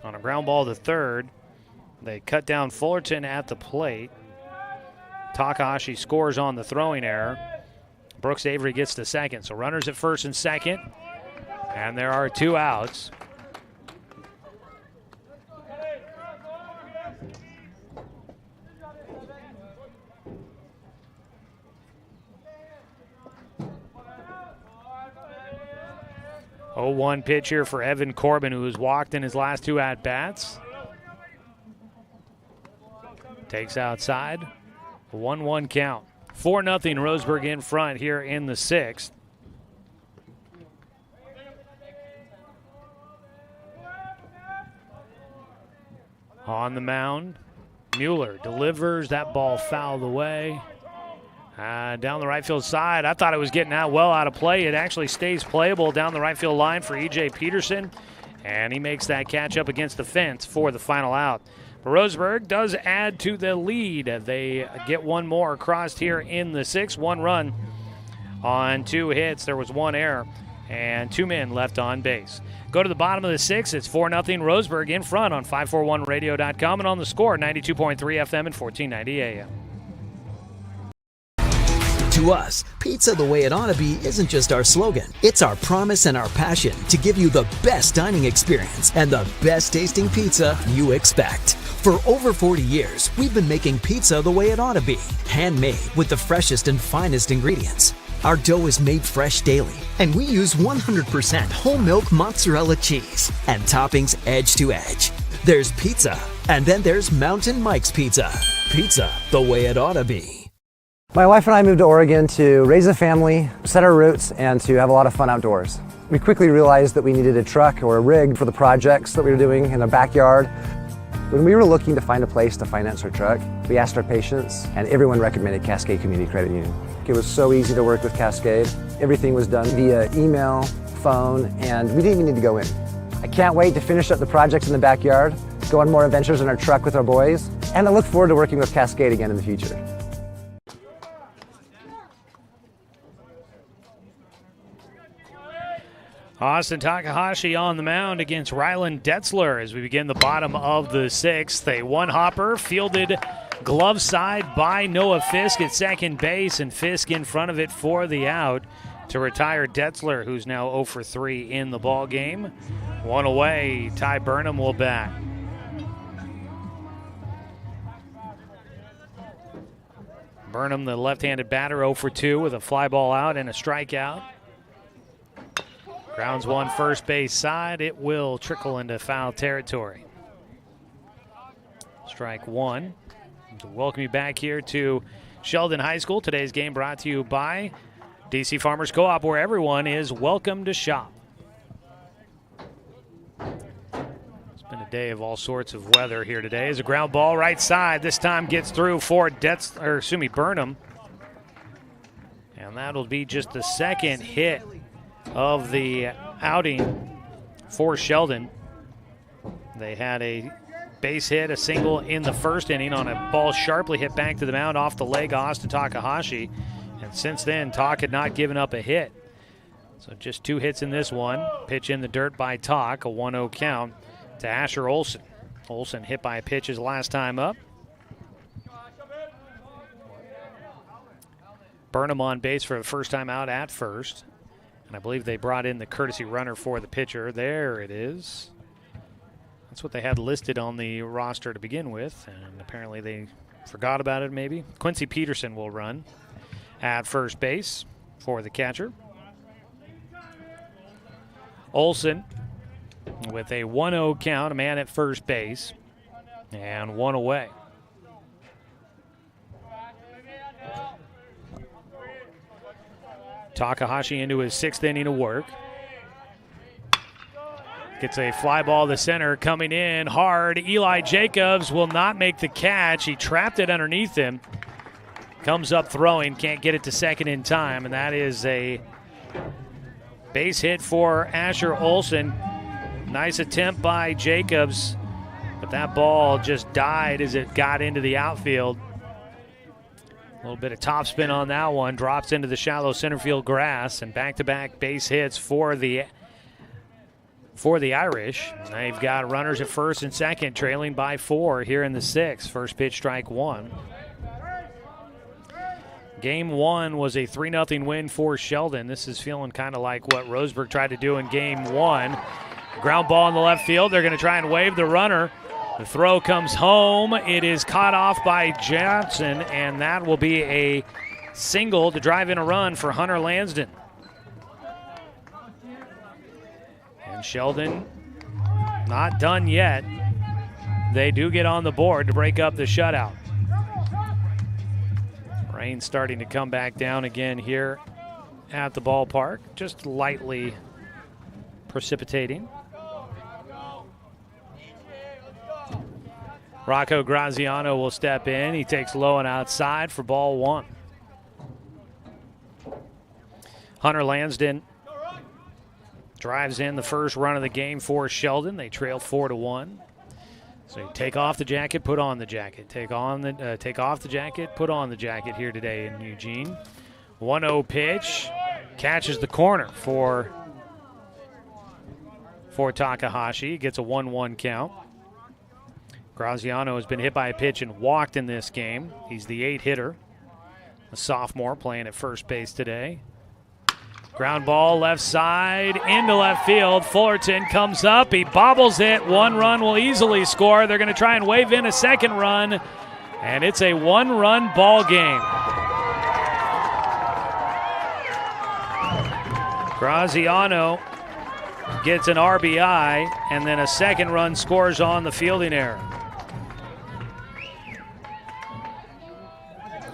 On a ground ball to third, they cut down Fullerton at the plate. Takahashi scores on the throwing error. Brooks Avery gets to second. So runners at first and second. And there are 2 outs. Oh, 1 pitch here for Evan Corbin, who has walked in his last 2 at-bats. Takes outside. 1-1 count. 4-0 Roseburg in front here in the 6th. On the mound, Mueller delivers. That ball fouled away. Down the right field side. I thought it was getting out of play. It actually stays playable down the right field line for E.J. Peterson. And he makes that catch up against the fence for the final out. But Roseburg does add to the lead. They get 1 more crossed here in the 6th. 1 run on 2 hits. There was 1 error and 2 men left on base. Go to the bottom of the 6th. It's 4-0 Roseburg in front on 541radio.com and on the score, 92.3 FM and 1490 AM. To us, pizza the way it ought to be isn't just our slogan. It's our promise and our passion to give you the best dining experience and the best tasting pizza you expect. For over 40 years, we've been making pizza the way it ought to be. Handmade with the freshest and finest ingredients. Our dough is made fresh daily, and we use 100% whole milk mozzarella cheese and toppings edge to edge. There's pizza, and then there's Mountain Mike's Pizza. Pizza the way it ought to be. My wife and I moved to Oregon to raise a family, set our roots, and to have a lot of fun outdoors. We quickly realized that we needed a truck or a rig for the projects that we were doing in the backyard. When we were looking to find a place to finance our truck, we asked our patients, and everyone recommended Cascade Community Credit Union. It was so easy to work with Cascade. Everything was done via email, phone, and we didn't even need to go in. I can't wait to finish up the projects in the backyard, go on more adventures in our truck with our boys, and I look forward to working with Cascade again in the future. Austin Takahashi on the mound against Ryland Detzler as we begin the bottom of the 6th. A 1-hopper fielded glove side by Noah Fisk at second base, and Fisk in front of it for the out to retire Detzler, who's now 0 for 3 in the ball game. 1 away, Ty Burnham will bat. Burnham, the left-handed batter, 0 for 2 with a fly ball out and a strikeout. Grounds 1 first base side. It will trickle into foul territory. Strike 1. To welcome you back here to Sheldon High School. Today's game brought to you by DC Farmers Co-op, where everyone is welcome to shop. It's been a day of all sorts of weather here today. As a ground ball right side, this time gets through for Burnham. And that'll be just the second hit of the outing for Sheldon. They had a base hit, a single in the first inning on a ball sharply hit back to the mound off the leg of Austin Takahashi. And since then, Tak had not given up a hit. So just 2 hits in this one. Pitch in the dirt by Tak, a 1-0 count to Asher Olson. Olson hit by a pitch his last time up. Burnham on base for the first time out at first. And I believe they brought in the courtesy runner for the pitcher. There it is. That's what they had listed on the roster to begin with. And apparently they forgot about it maybe. Quincy Peterson will run at first base for the catcher. Olson with a 1-0 count, a man at first base, and 1 away. Takahashi into his 6th inning of work. Gets a fly ball to center, coming in hard. Eli Jacobs will not make the catch. He trapped it underneath him. Comes up throwing, can't get it to second in time, and that is a base hit for Asher Olson. Nice attempt by Jacobs, but that ball just died as it got into the outfield. A little bit of topspin on that one. Drops into the shallow center field grass, and back-to-back base hits for the Irish. They've got runners at first and second, trailing by 4 here in the 6th. First pitch, strike 1. Game 1 was a 3-0 win for Sheldon. This is feeling kind of like what Roseburg tried to do in Game 1. Ground ball in the left field. They're going to try and wave the runner. The throw comes home. It is caught off by Johnson, and that will be a single to drive in a run for Hunter Lansden. And Sheldon not done yet. They do get on the board to break up the shutout. Rain starting to come back down again here at the ballpark, just lightly precipitating. Rocco Graziano will step in. He takes low and outside for ball 1. Hunter Lansden drives in the first run of the game for Sheldon. They trail 4-1. So you take off the jacket, put on the jacket. Take off the jacket, put on the jacket here today in Eugene. 1-0 pitch, catches the corner for Takahashi. Gets a 1-1 count. Graziano has been hit by a pitch and walked in this game. He's the 8 hitter, a sophomore playing at first base today. Ground ball left side into left field. Fullerton comes up. He bobbles it. 1 run will easily score. They're going to try and wave in a second run, and it's a 1-run ball game. Graziano gets an RBI, and then a second run scores on the fielding error.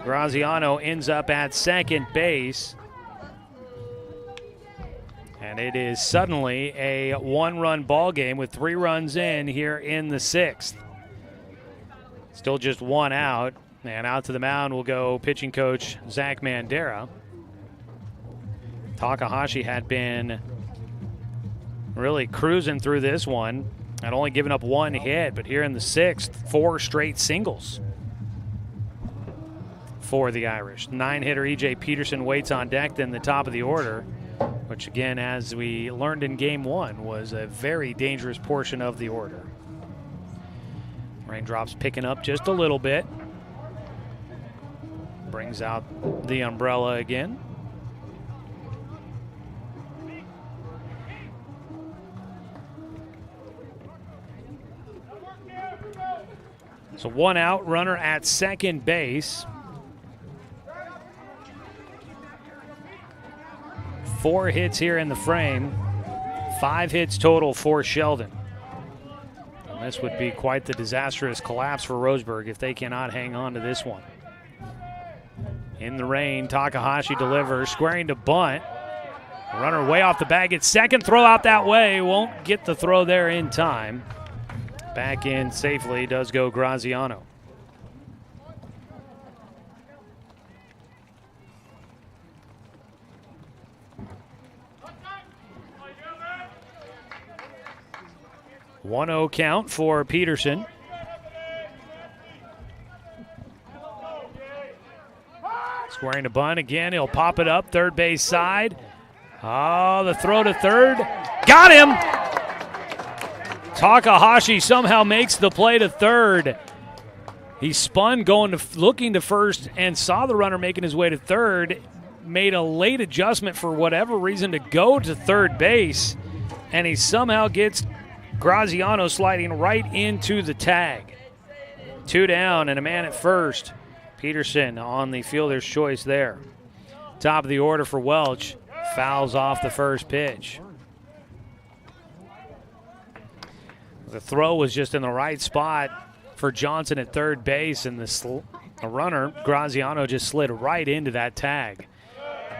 Graziano ends up at second base. And it is suddenly a 1-run ball game with 3 runs in here in the 6th. Still just 1 out. And out to the mound will go pitching coach Zach Mandera. Takahashi had been really cruising through this one. Had only given up 1 hit, but here in the 6th, 4 straight singles for the Irish. 9-hitter E.J. Peterson waits on deck, then the top of the order, which again, as we learned in Game 1, was a very dangerous portion of the order. Raindrops picking up just a little bit. Brings out the umbrella again. So 1 out, runner at second base. 4 hits here in the frame. 5 hits total for Sheldon. And this would be quite the disastrous collapse for Roseburg if they cannot hang on to this one. In the rain, Takahashi delivers, squaring to bunt. Runner way off the bag. It's second, throw out that way. Won't get the throw there in time. Back in safely does go Graziano. 1-0 count for Peterson. Squaring to bunt again. He'll pop it up third base side. Oh, the throw to third. Got him! Takahashi somehow makes the play to third. He spun looking to first and saw the runner making his way to third. Made a late adjustment for whatever reason to go to third base. And he somehow gets Graziano sliding right into the tag. 2 down and a man at first. Peterson on the fielder's choice there. Top of the order for Welch. Fouls off the first pitch. The throw was just in the right spot for Johnson at third base, and the runner, Graziano, just slid right into that tag.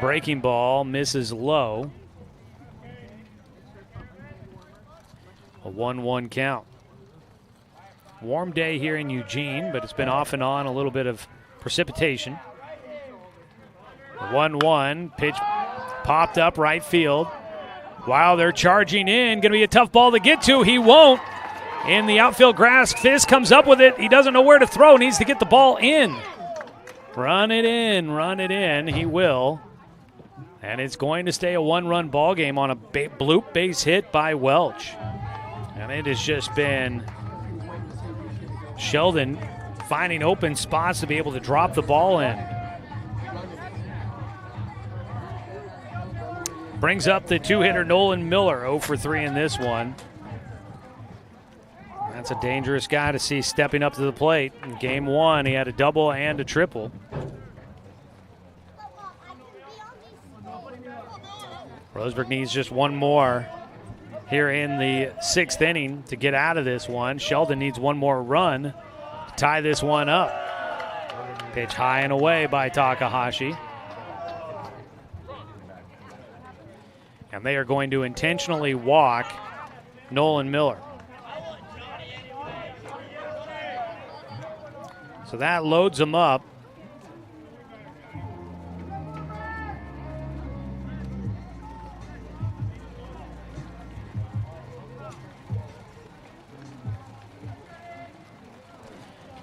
Breaking ball misses low. A 1-1 count. Warm day here in Eugene, but it's been off and on, a little bit of precipitation. 1-1, pitch popped up right field. Wow, they're charging in. Going to be a tough ball to get to. He won't. In the outfield grass, Fisk comes up with it. He doesn't know where to throw. Needs to get the ball in. Run it in. He will. And it's going to stay a 1-run ball game on a bloop base hit by Welch. And it has just been Sheldon finding open spots to be able to drop the ball in. Brings up the two-hitter Nolan Miller, 0 for 3 in this one. That's a dangerous guy to see stepping up to the plate. In game 1, he had a double and a triple. Roseburg needs just one more here in the 6th inning to get out of this one. Sheldon needs one more run to tie this one up. Pitch high and away by Takahashi. And they are going to intentionally walk Nolan Miller. So that loads him up.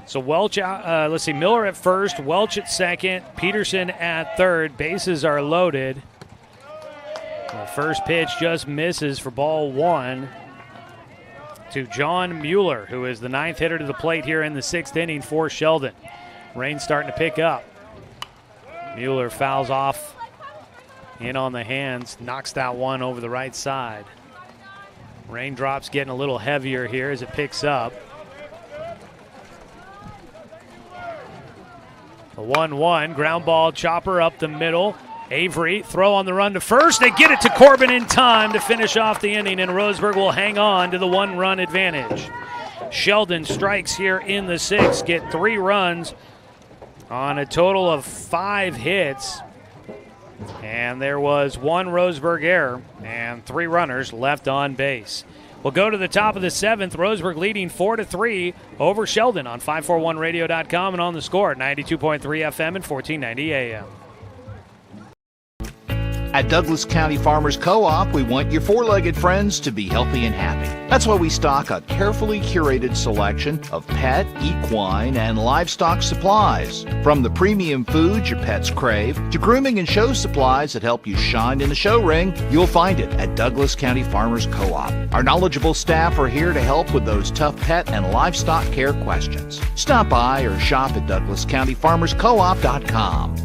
So Welch out, let's see, Miller at first, Welch at second, Peterson at third. Bases are loaded. The first pitch just misses for ball 1 to John Mueller, who is the 9th hitter to the plate here in the 6th inning for Sheldon. Rain's starting to pick up. Mueller fouls off in on the hands, knocks that one over the right side. Raindrops getting a little heavier here as it picks up. The 1-1, ground ball chopper up the middle. Avery, throw on the run to first. They get it to Corbin in time to finish off the inning, and Roseburg will hang on to the 1-run advantage. Sheldon strikes here in the 6th, get 3 runs on a total of 5 hits. And there was 1 Roseburg error and 3 runners left on base. We'll go to the top of the 7th. Roseburg leading 4-3 over Sheldon on 541radio.com and on the score, 92.3 FM and 1490 AM. At Douglas County Farmers Co-op, we want your four-legged friends to be healthy and happy. That's why we stock a carefully curated selection of pet, equine, and livestock supplies. From the premium foods your pets crave to grooming and show supplies that help you shine in the show ring, you'll find it at Douglas County Farmers Co-op. Our knowledgeable staff are here to help with those tough pet and livestock care questions. Stop by or shop at DouglasCountyFarmersCoop.com.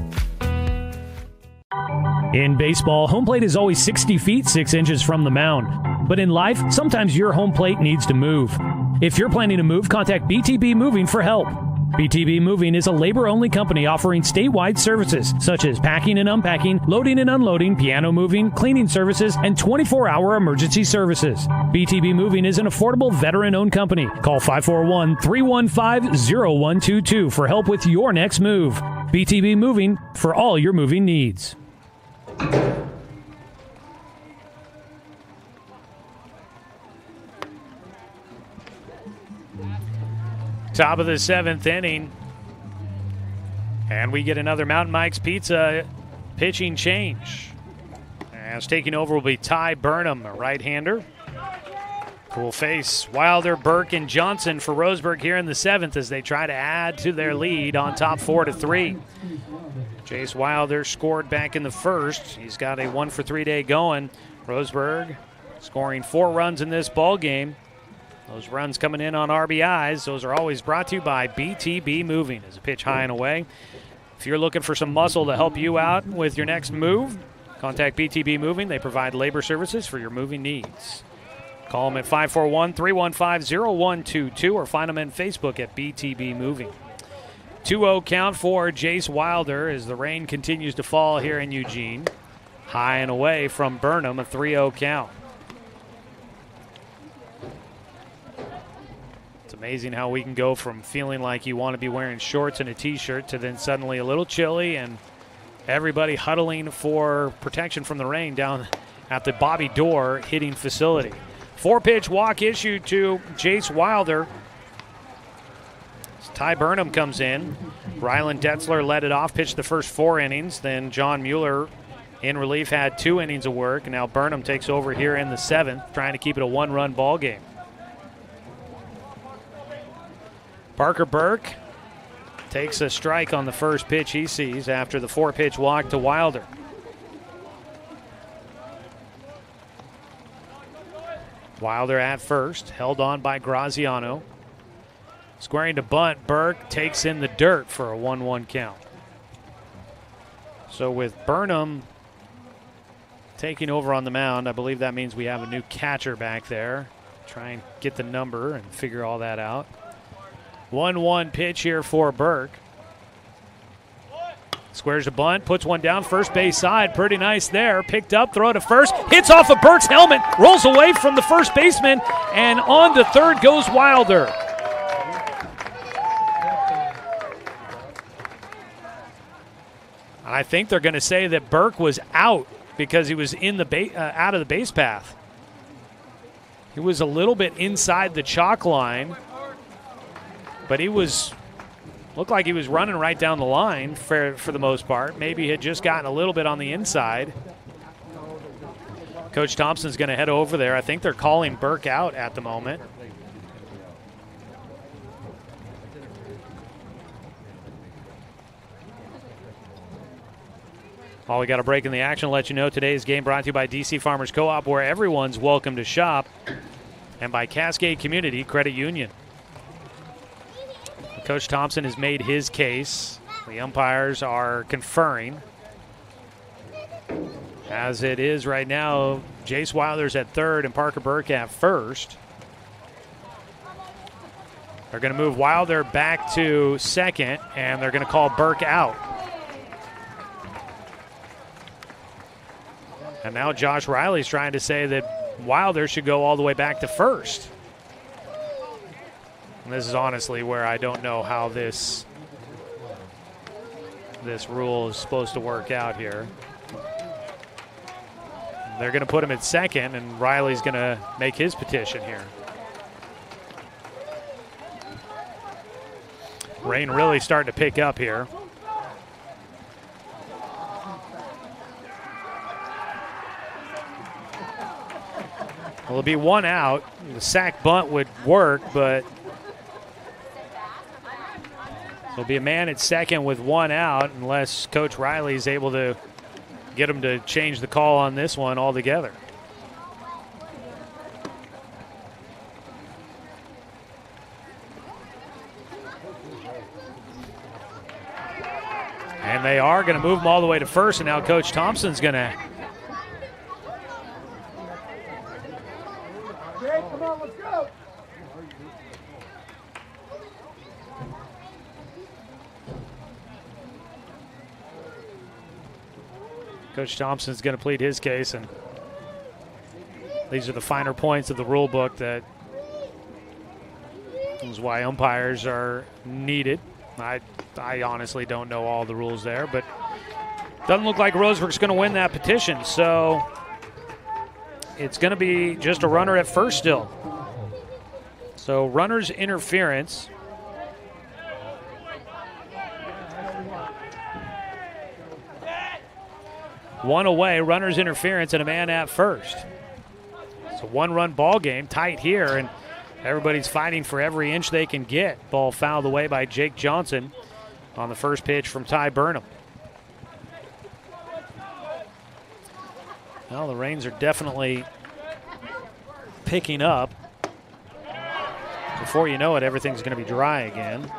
In baseball, home plate is always 60 feet 6 inches from the mound. But in life, sometimes your home plate needs to move. If you're planning to move, contact BTB Moving for help. BTB Moving is a labor-only company offering statewide services such as packing and unpacking, loading and unloading, piano moving, cleaning services, and 24-hour emergency services. BTB Moving is an affordable veteran-owned company. Call 541-315-0122 for help with your next move. BTB Moving for all your moving needs. Top of the 7th inning. And we get another Mountain Mike's Pizza pitching change. As taking over will be Ty Burnham, a right-hander, who will face Wilder, Burke, and Johnson for Roseburg here in the 7th as they try to add to their lead on top 4-3. Jace Wilder scored back in the first. He's got a 1-for-3 day going. Roseburg scoring 4 runs in this ball game. Those runs coming in on RBIs. Those are always brought to you by BTB Moving. As a pitch high and away. If you're looking for some muscle to help you out with your next move, contact BTB Moving. They provide labor services for your moving needs. Call them at 541-315-0122 or find them on Facebook at BTB Moving. 2-0 count for Jace Wilder as the rain continues to fall here in Eugene. High and away from Burnham, a 3-0 count. It's amazing how we can go from feeling like you want to be wearing shorts and a t-shirt to then suddenly a little chilly and everybody huddling for protection from the rain down at the Bobby Dorr hitting facility. 4-pitch walk issued to Jace Wilder. Ty Burnham comes in. Ryland Detzler led it off, pitched the first 4 innings. Then John Mueller in relief had 2 innings of work. And now Burnham takes over here in the 7th, trying to keep it a 1-run ball game. Parker Burke takes a strike on the first pitch he sees after the 4-pitch walk to Wilder. Wilder at first, held on by Graziano. Squaring to bunt, Burke takes in the dirt for a 1-1 count. So with Burnham taking over on the mound, I believe that means we have a new catcher back there. Try and get the number and figure all that out. 1-1 pitch here for Burke. Squares to bunt, puts one down, first base side. Pretty nice there. Picked up, throw to first. Hits off of Burke's helmet, rolls away from the first baseman, and on to third goes Wilder. I think they're going to say that Burke was out because he was in the out of the base path. He was a little bit inside the chalk line, but he looked like he was running right down the line for the most part. Maybe he had just gotten a little bit on the inside. Coach Thompson's going to head over there. I think they're calling Burke out at the moment. Well, we got a break in the action to let you know today's game brought to you by DC Farmers Co-op, where everyone's welcome to shop, and by Cascade Community Credit Union. Coach Thompson has made his case. The umpires are conferring. As it is right now, Jace Wilder's at third and Parker Burke at first. They're going to move Wilder back to second, and they're going to call Burke out. And now Josh Riley's trying to say that Wilder should go all the way back to first. And this is honestly where I don't know how this rule is supposed to work out here. They're going to put him at second, and Riley's going to make his petition here. Rain really starting to pick up here. Well, it'll be 1 out. The sack bunt would work, but there'll be a man at second with 1 out unless Coach Riley is able to get him to change the call on this one altogether. And they are going to move him all the way to first, and now Coach Thompson's going to Come on, let's go. Coach Thompson's going to plead his case, and these are the finer points of the rule book that is why umpires are needed. I honestly don't know all the rules there, but doesn't look like Roseburg's going to win that petition, so it's going to be just a runner at first still. So runner's interference. One away, runner's interference, and a man at first. It's a one-run ball game, tight here, and everybody's fighting for every inch they can get. Ball fouled away by Jake Johnson on the first pitch from Ty Burnham. Well, the rains are definitely picking up. Before you know it, everything's going to be dry again.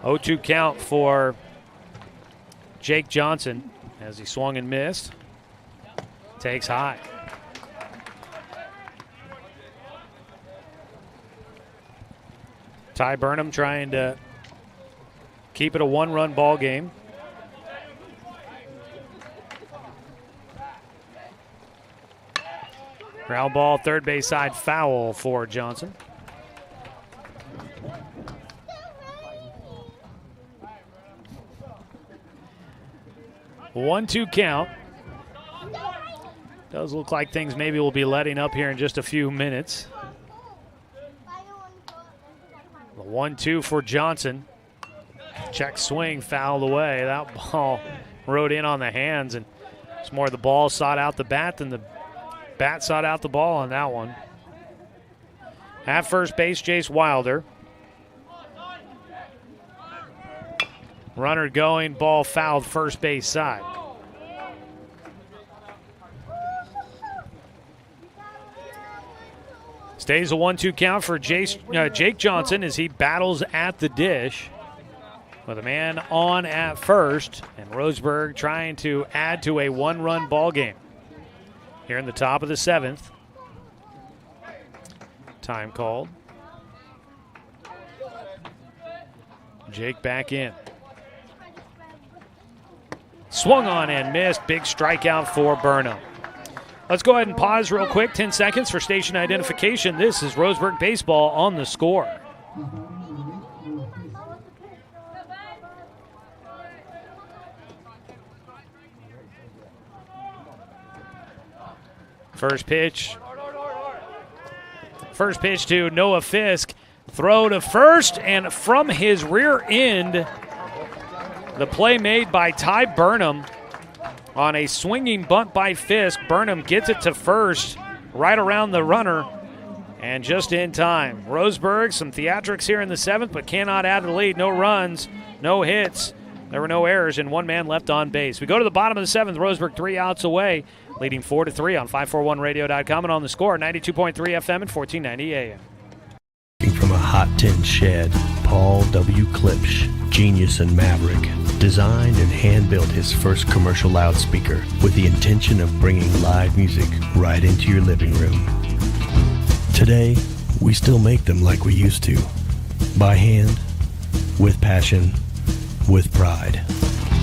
0-2 count for Jake Johnson as he swung and missed. Takes high. Ty Burnham trying to keep it a one-run ball game. Ground ball, third base side foul for Johnson. One-two count. Does look like things maybe will be letting up here in just a few minutes. The 1-2 for Johnson. Check swing, fouled away. That ball rode in on the hands, and it's more the ball sought out the bat than the bat sought out the ball on that one. At first base, Jace Wilder. Runner going, ball fouled first base side. Stays a 1-2 count for Jake Johnson as he battles at the dish with a man on at first, and Roseburg trying to add to a one-run ball game here in the top of the seventh. Time called. Jake back in. Swung on and missed. Big strikeout for Burnham. Let's go ahead and pause real quick. 10 seconds for station identification. This is Roseburg Baseball on The Score. First pitch to Noah Fisk. Throw to first, and from his rear end, the play made by Ty Burnham on a swinging bunt by Fisk. Burnham gets it to first, right around the runner, and just in time. Roseburg, some theatrics here in the seventh, but cannot add to the lead. No runs, no hits. There were no errors, and one man left on base. We go to the bottom of the seventh. Roseburg 3 outs away, leading 4-3 on 541radio.com and on The Score, 92.3 FM and 1490 AM. From a hot tin shed, Paul W. Klipsch, genius and maverick, designed and hand-built his first commercial loudspeaker with the intention of bringing live music right into your living room. Today, we still make them like we used to. By hand, with passion, with pride.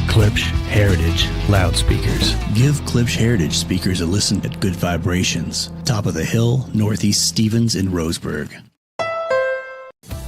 Klipsch Heritage Loudspeakers. Give Klipsch Heritage speakers a listen at Good Vibrations. Top of the Hill, Northeast Stevens in Roseburg.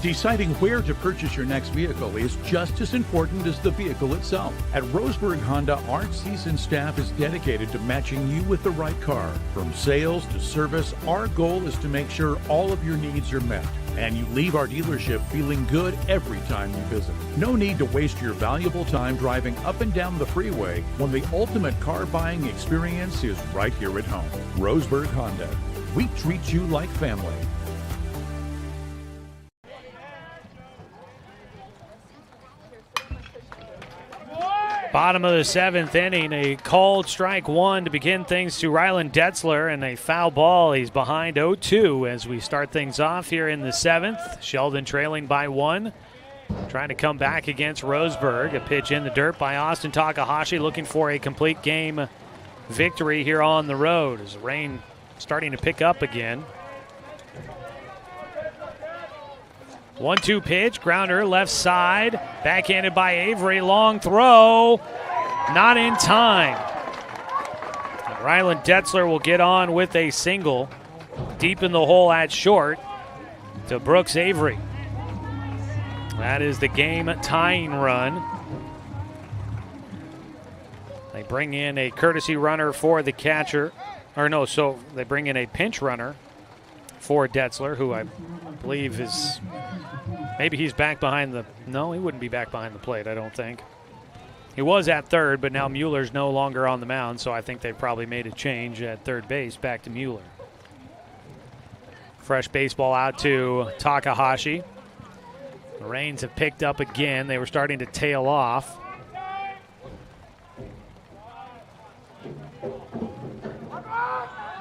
Deciding where to purchase your next vehicle is just as important as the vehicle itself. At Roseburg Honda, our seasoned staff is dedicated to matching you with the right car. From sales to service, our goal is to make sure all of your needs are met, and you leave our dealership feeling good every time you visit. No need to waste your valuable time driving up and down the freeway when the ultimate car buying experience is right here at home. Roseburg Honda. We treat you like family. Bottom of the seventh inning, a called strike one to begin things to Ryland Detzler, and a foul ball. He's behind 0-2 as we start things off here in the seventh. Sheldon trailing by one, trying to come back against Roseburg. A pitch in the dirt by Austin Takahashi, looking for a complete game victory here on the road as the rain starting to pick up again. 1-2 pitch, grounder left side, backhanded by Avery, long throw, not in time. Ryland Detzler will get on with a single deep in the hole at short to Brooks Avery. That is the game tying run. They bring in a courtesy runner for the catcher, they bring in a pinch runner for Detzler, who I believe is, maybe he's back behind the, no, he wouldn't be back behind the plate, I don't think. He was at third, but now Mueller's no longer on the mound, so I think they probably made a change at third base back to Mueller. Fresh baseball out to Takahashi. The Rains have picked up again. They were starting to tail off.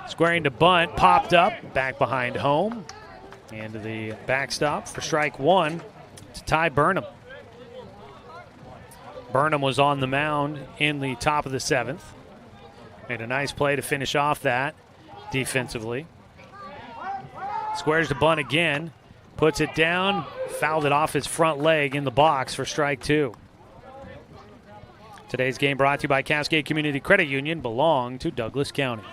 Squaring to bunt, popped up, back behind home. Into the backstop for strike one to Ty Burnham. Burnham was on the mound in the top of the seventh. Made a nice play to finish off that defensively. Squares to bunt again, puts it down, fouled it off his front leg in the box for strike two. Today's game brought to you by Cascade Community Credit Union, belong to Douglas County.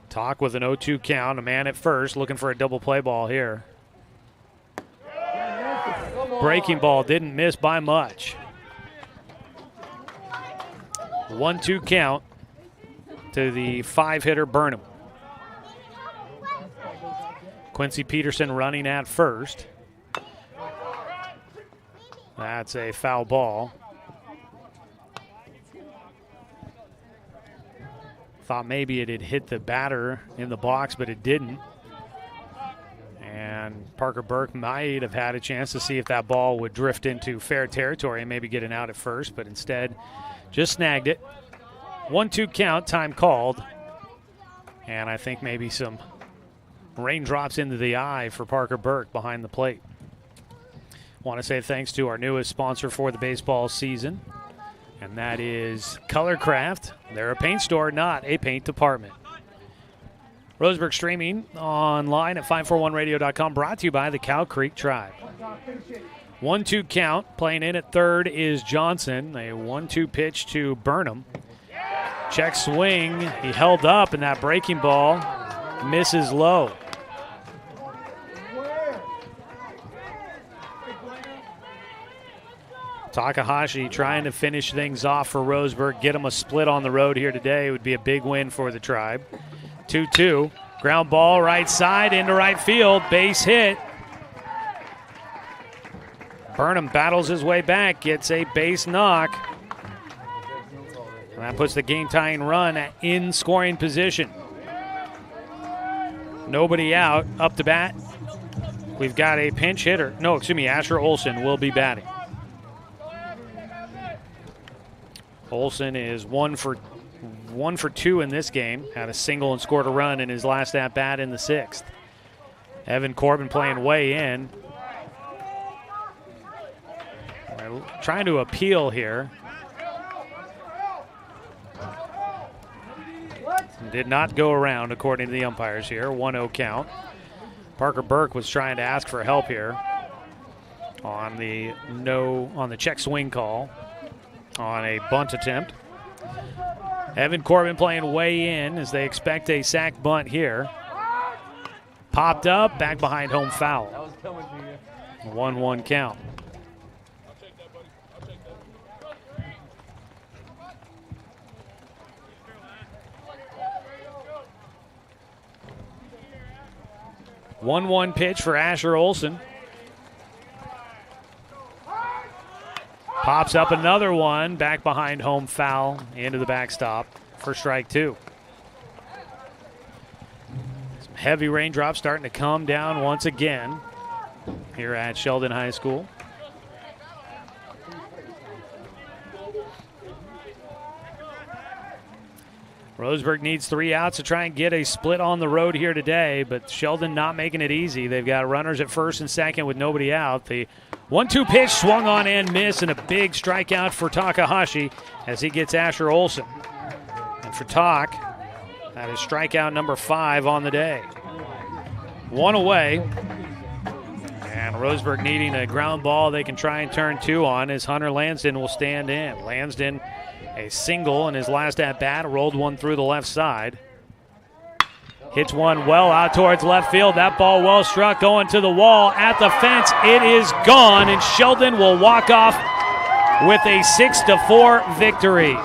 Talk with an 0-2 count, a man at first, looking for a double play ball here. Breaking ball didn't miss by much. 1-2 count to the 5-hitter Burnham. Quincy Peterson running at first. That's a foul ball. Thought maybe it had hit the batter in the box, but it didn't. And Parker Burke might have had a chance to see if that ball would drift into fair territory and maybe get an out at first, but instead just snagged it. 1-2 count, time called. And I think maybe some raindrops into the eye for Parker Burke behind the plate. Want to say thanks to our newest sponsor for the baseball season, and that is Colorcraft. They're a paint store, not a paint department. Roseburg streaming online at 541radio.com, brought to you by the Cow Creek Tribe. 1-2 count. Playing in at third is Johnson. A 1-2 pitch to Burnham. Check swing. He held up, and that breaking ball misses low. Takahashi trying to finish things off for Roseburg, get him a split on the road here today. It would be a big win for the Tribe. 2-2, ground ball right side into right field, base hit. Burnham battles his way back, gets a base knock. And that puts the game-tying run in scoring position. Nobody out, up to bat. We've got a pinch hitter. No, excuse me, Asher Olson will be batting. Olson is one for two in this game. Had a single and scored a run in his last at-bat in the sixth. Evan Corbin playing way in. Trying to appeal here. Did not go around according to the umpires here. 1-0 count. Parker Burke was trying to ask for help here on the check swing call on a bunt attempt. Evan Corbin playing way in as they expect a sac bunt here. Popped up, back behind home foul. 1-1 count. I'll take that, buddy. I'll take that. 1-1 pitch for Asher Olson. Pops up another one, back behind home foul, into the backstop for strike two. Some heavy raindrops starting to come down once again here at Sheldon High School. Roseburg needs 3 outs to try and get a split on the road here today, but Sheldon not making it easy. They've got runners at first and second with nobody out. The 1-2 pitch swung on and missed, and a big strikeout for Takahashi as he gets Asher Olson. And for Tak, that is strikeout number 5 on the day. 1 away. And Roseburg needing a ground ball they can try and turn 2 on as Hunter Lansden will stand in. Lansden, a single in his last at-bat, rolled one through the left side. Hits one well out towards left field. That ball well struck, going to the wall at the fence. It is gone, and Sheldon will walk off with a 6-4 victory.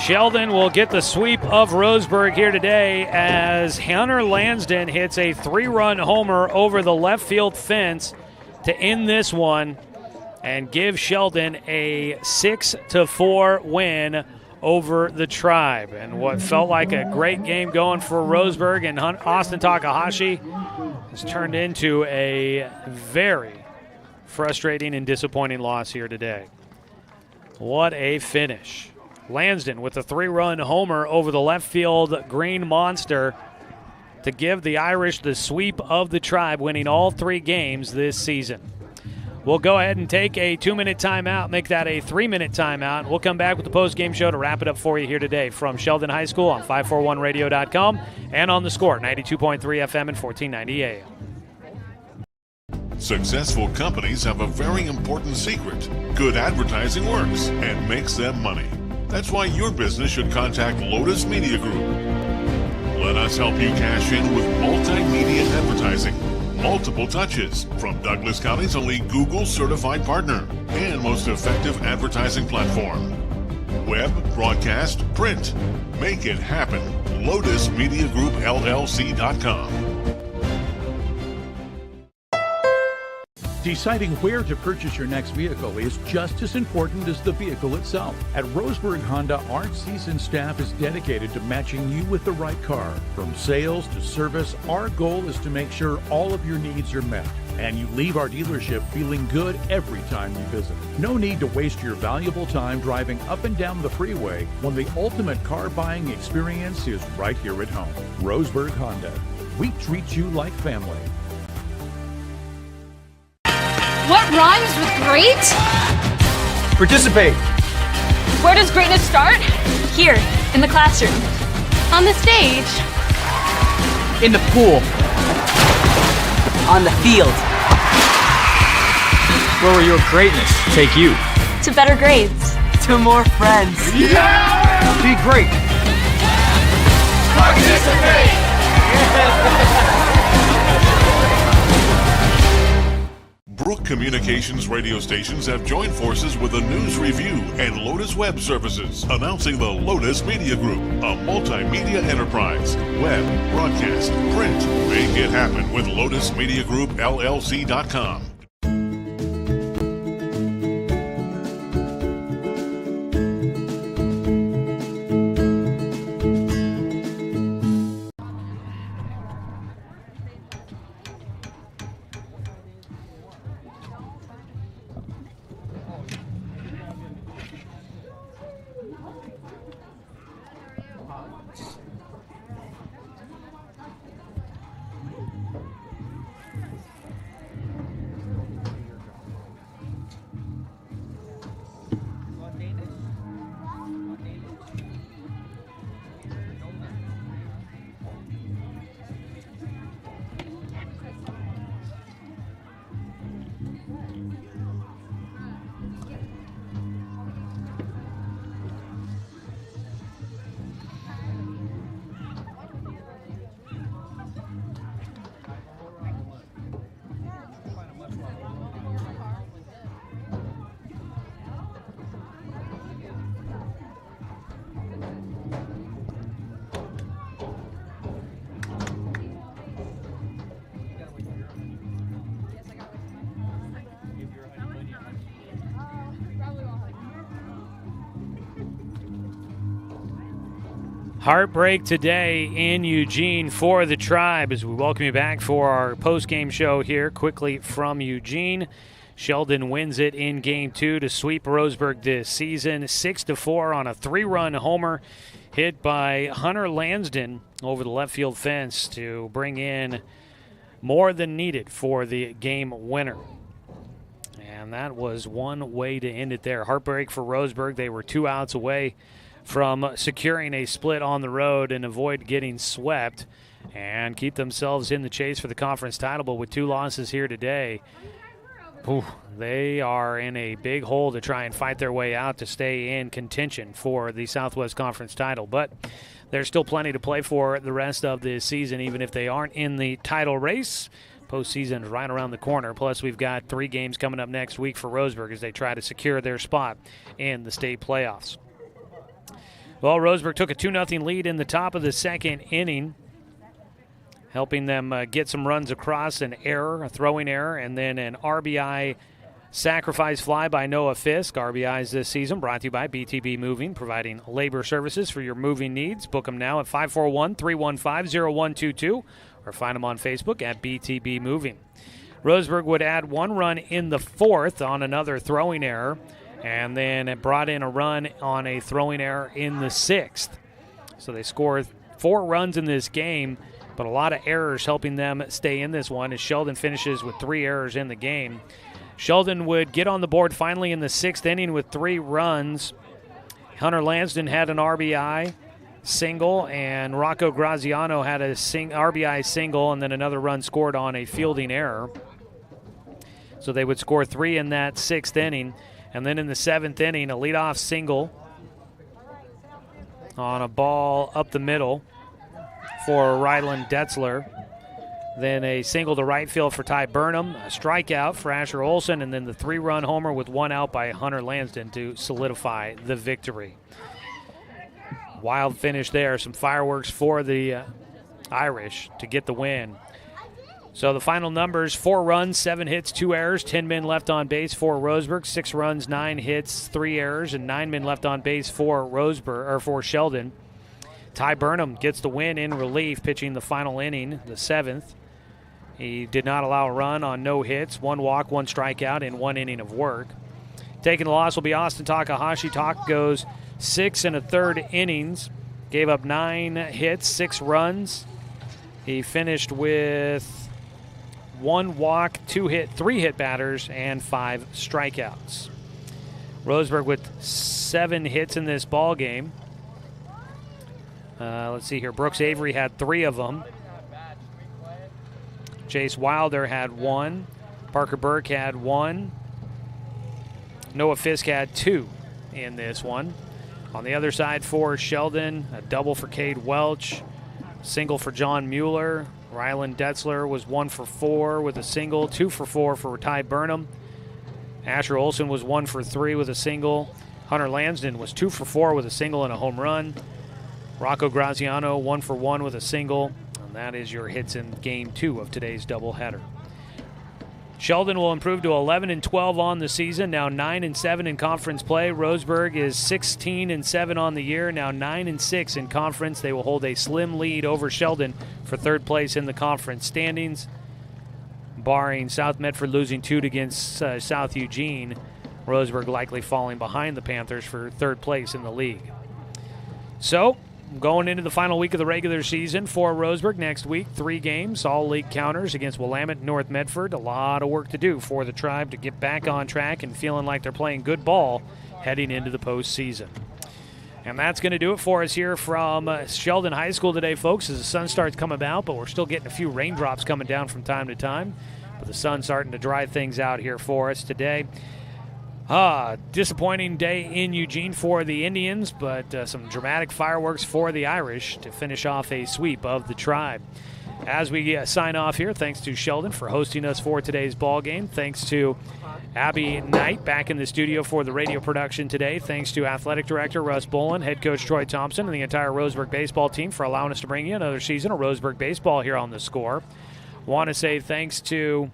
Sheldon will get the sweep of Roseburg here today as Hunter Lansden hits a 3-run homer over the left field fence to end this one and give Sheldon a 6-4 win over the Tribe. And what felt like a great game going for Roseburg and Austin Takahashi has turned into a very frustrating and disappointing loss here today. What a finish. Lansden with a 3-run homer over the left field green monster to give the Irish the sweep of the Tribe, winning all 3 games this season. We'll go ahead and take a 2-minute timeout, make that a 3-minute timeout. We'll come back with the post-game show to wrap it up for you here today from Sheldon High School on 541radio.com and on The Score, 92.3 FM and 1490 AM. Successful companies have a very important secret. Good advertising works and makes them money. That's why your business should contact Lotus Media Group. Let us help you cash in with multimedia advertising. Multiple touches from Douglas County's only Google certified partner and most effective advertising platform. Web, broadcast, print. Make it happen. LotusMediaGroupLLC.com. Deciding where to purchase your next vehicle is just as important as the vehicle itself. At Roseburg Honda, our seasoned staff is dedicated to matching you with the right car. From sales to service, our goal is to make sure all of your needs are met, and you leave our dealership feeling good every time you visit. No need to waste your valuable time driving up and down the freeway when the ultimate car buying experience is right here at home. Roseburg Honda. We treat you like family. What rhymes with great? Participate. Where does greatness start? Here, in the classroom. On the stage. In the pool. On the field. Where will your greatness take you? To better grades. To more friends. Yeah! Be great. Participate! Brook Communications radio stations have joined forces with the News Review and Lotus Web Services, announcing the Lotus Media Group, a multimedia enterprise. Web, broadcast, print. Make it happen with LotusMediaGroupLLC.com. Heartbreak today in Eugene for the Tribe as we welcome you back for our post-game show here quickly from Eugene. Sheldon wins it in Game 2 to sweep Roseburg this season, 6-4 on a 3-run homer hit by Hunter Lansden over the left field fence to bring in more than needed for the game winner. And that was one way to end it there. Heartbreak for Roseburg. They were 2 outs away from securing a split on the road and avoid getting swept and keep themselves in the chase for the conference title. But with 2 losses here today, they are in a big hole to try and fight their way out to stay in contention for the Southwest Conference title. But there's still plenty to play for the rest of this season, even if they aren't in the title race. Postseason is right around the corner. Plus, we've got 3 games coming up next week for Roseburg as they try to secure their spot in the state playoffs. Well, Roseburg took a 2-0 lead in the top of the second inning, helping them get some runs across, an error, a throwing error, and then an RBI sacrifice fly by Noah Fisk. RBIs this season brought to you by BTB Moving, providing labor services for your moving needs. Book them now at 541-315-0122 or find them on Facebook at BTB Moving. Roseburg would add 1 run in the 4th on another throwing error, and then it brought in a run on a throwing error in the 6th. So they scored 4 runs in this game, but a lot of errors helping them stay in this one as Sheldon finishes with 3 errors in the game. Sheldon would get on the board finally in the 6th inning with 3 runs. Hunter Lansden had an RBI single, and Rocco Graziano had a RBI single, and then another run scored on a fielding error. So they would score 3 in that 6th inning. And then in the 7th inning, a leadoff single on a ball up the middle for Ryland Detzler. Then a single to right field for Ty Burnham, a strikeout for Asher Olson, and then the 3-run homer with 1 out by Hunter Lansden to solidify the victory. Wild finish there. Some fireworks for the Irish to get the win. So the final numbers: 4 runs, 7 hits, 2 errors, 10 men left on base for Roseburg, 6 runs, 9 hits, 3 errors, and 9 men left on base for for Sheldon. Ty Burnham gets the win in relief, pitching the final inning, the 7th. He did not allow a run on no hits, 1 walk, 1 strikeout in 1 inning of work. Taking the loss will be Austin Takahashi. Tak goes 6 1/3 innings, gave up 9 hits, 6 runs. He finished with 1 walk, 3 hit batters, and 5 strikeouts. Roseburg with 7 hits in this ball game. Let's see here. Brooks Avery had 3 of them. Chase Wilder had 1. Parker Burke had 1. Noah Fisk had 2 in this one. On the other side for Sheldon, a double for Cade Welch, single for John Mueller. Ryland Detzler was 1 for 4 with a single, 2 for 4 for Ty Burnham. Asher Olson was 1 for 3 with a single. Hunter Lansden was 2 for 4 with a single and a home run. Rocco Graziano 1 for 1 with a single. And that is your hits in Game 2 of today's doubleheader. Sheldon will improve to 11-12 on the season, now 9-7 in conference play. Roseburg is 16-7 on the year, now 9-6 in conference. They will hold a slim lead over Sheldon for 3rd place in the conference standings, barring South Medford losing 2 against South Eugene. Roseburg likely falling behind the Panthers for 3rd place in the league. So, going into the final week of the regular season for Roseburg next week, 3 games, all league counters against Willamette and North Medford. A lot of work to do for the Tribe to get back on track and feeling like they're playing good ball heading into the postseason. And that's going to do it for us here from Sheldon High School today, folks, as the sun starts coming out, but we're still getting a few raindrops coming down from time to time. But the sun's starting to dry things out here for us today. Disappointing day in Eugene for the Indians, but some dramatic fireworks for the Irish to finish off a sweep of the Tribe. As we sign off here, thanks to Sheldon for hosting us for today's ball game. Thanks to Abby Knight back in the studio for the radio production today. Thanks to Athletic Director Russ Bolin, Head Coach Troy Thompson, and the entire Roseburg baseball team for allowing us to bring you another season of Roseburg baseball here on The Score. Want to say thanks to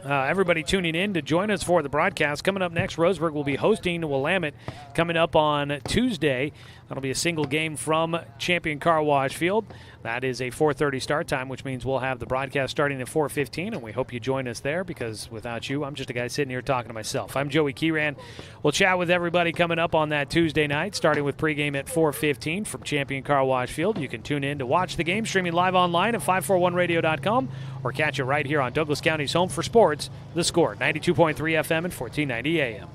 everybody tuning in to join us for the broadcast. Coming up next, Roseburg will be hosting Willamette coming up on Tuesday. That'll be a single game from Champion Car Wash Field. That is a 4:30 start time, which means we'll have the broadcast starting at 4:15, and we hope you join us there because without you, I'm just a guy sitting here talking to myself. I'm Joey Kieran. We'll chat with everybody coming up on that Tuesday night, starting with pregame at 4:15 from Champion Car Wash Field. You can tune in to watch the game, streaming live online at 541radio.com, or catch it right here on Douglas County's home for sports, The Score, 92.3 FM and 1490 AM.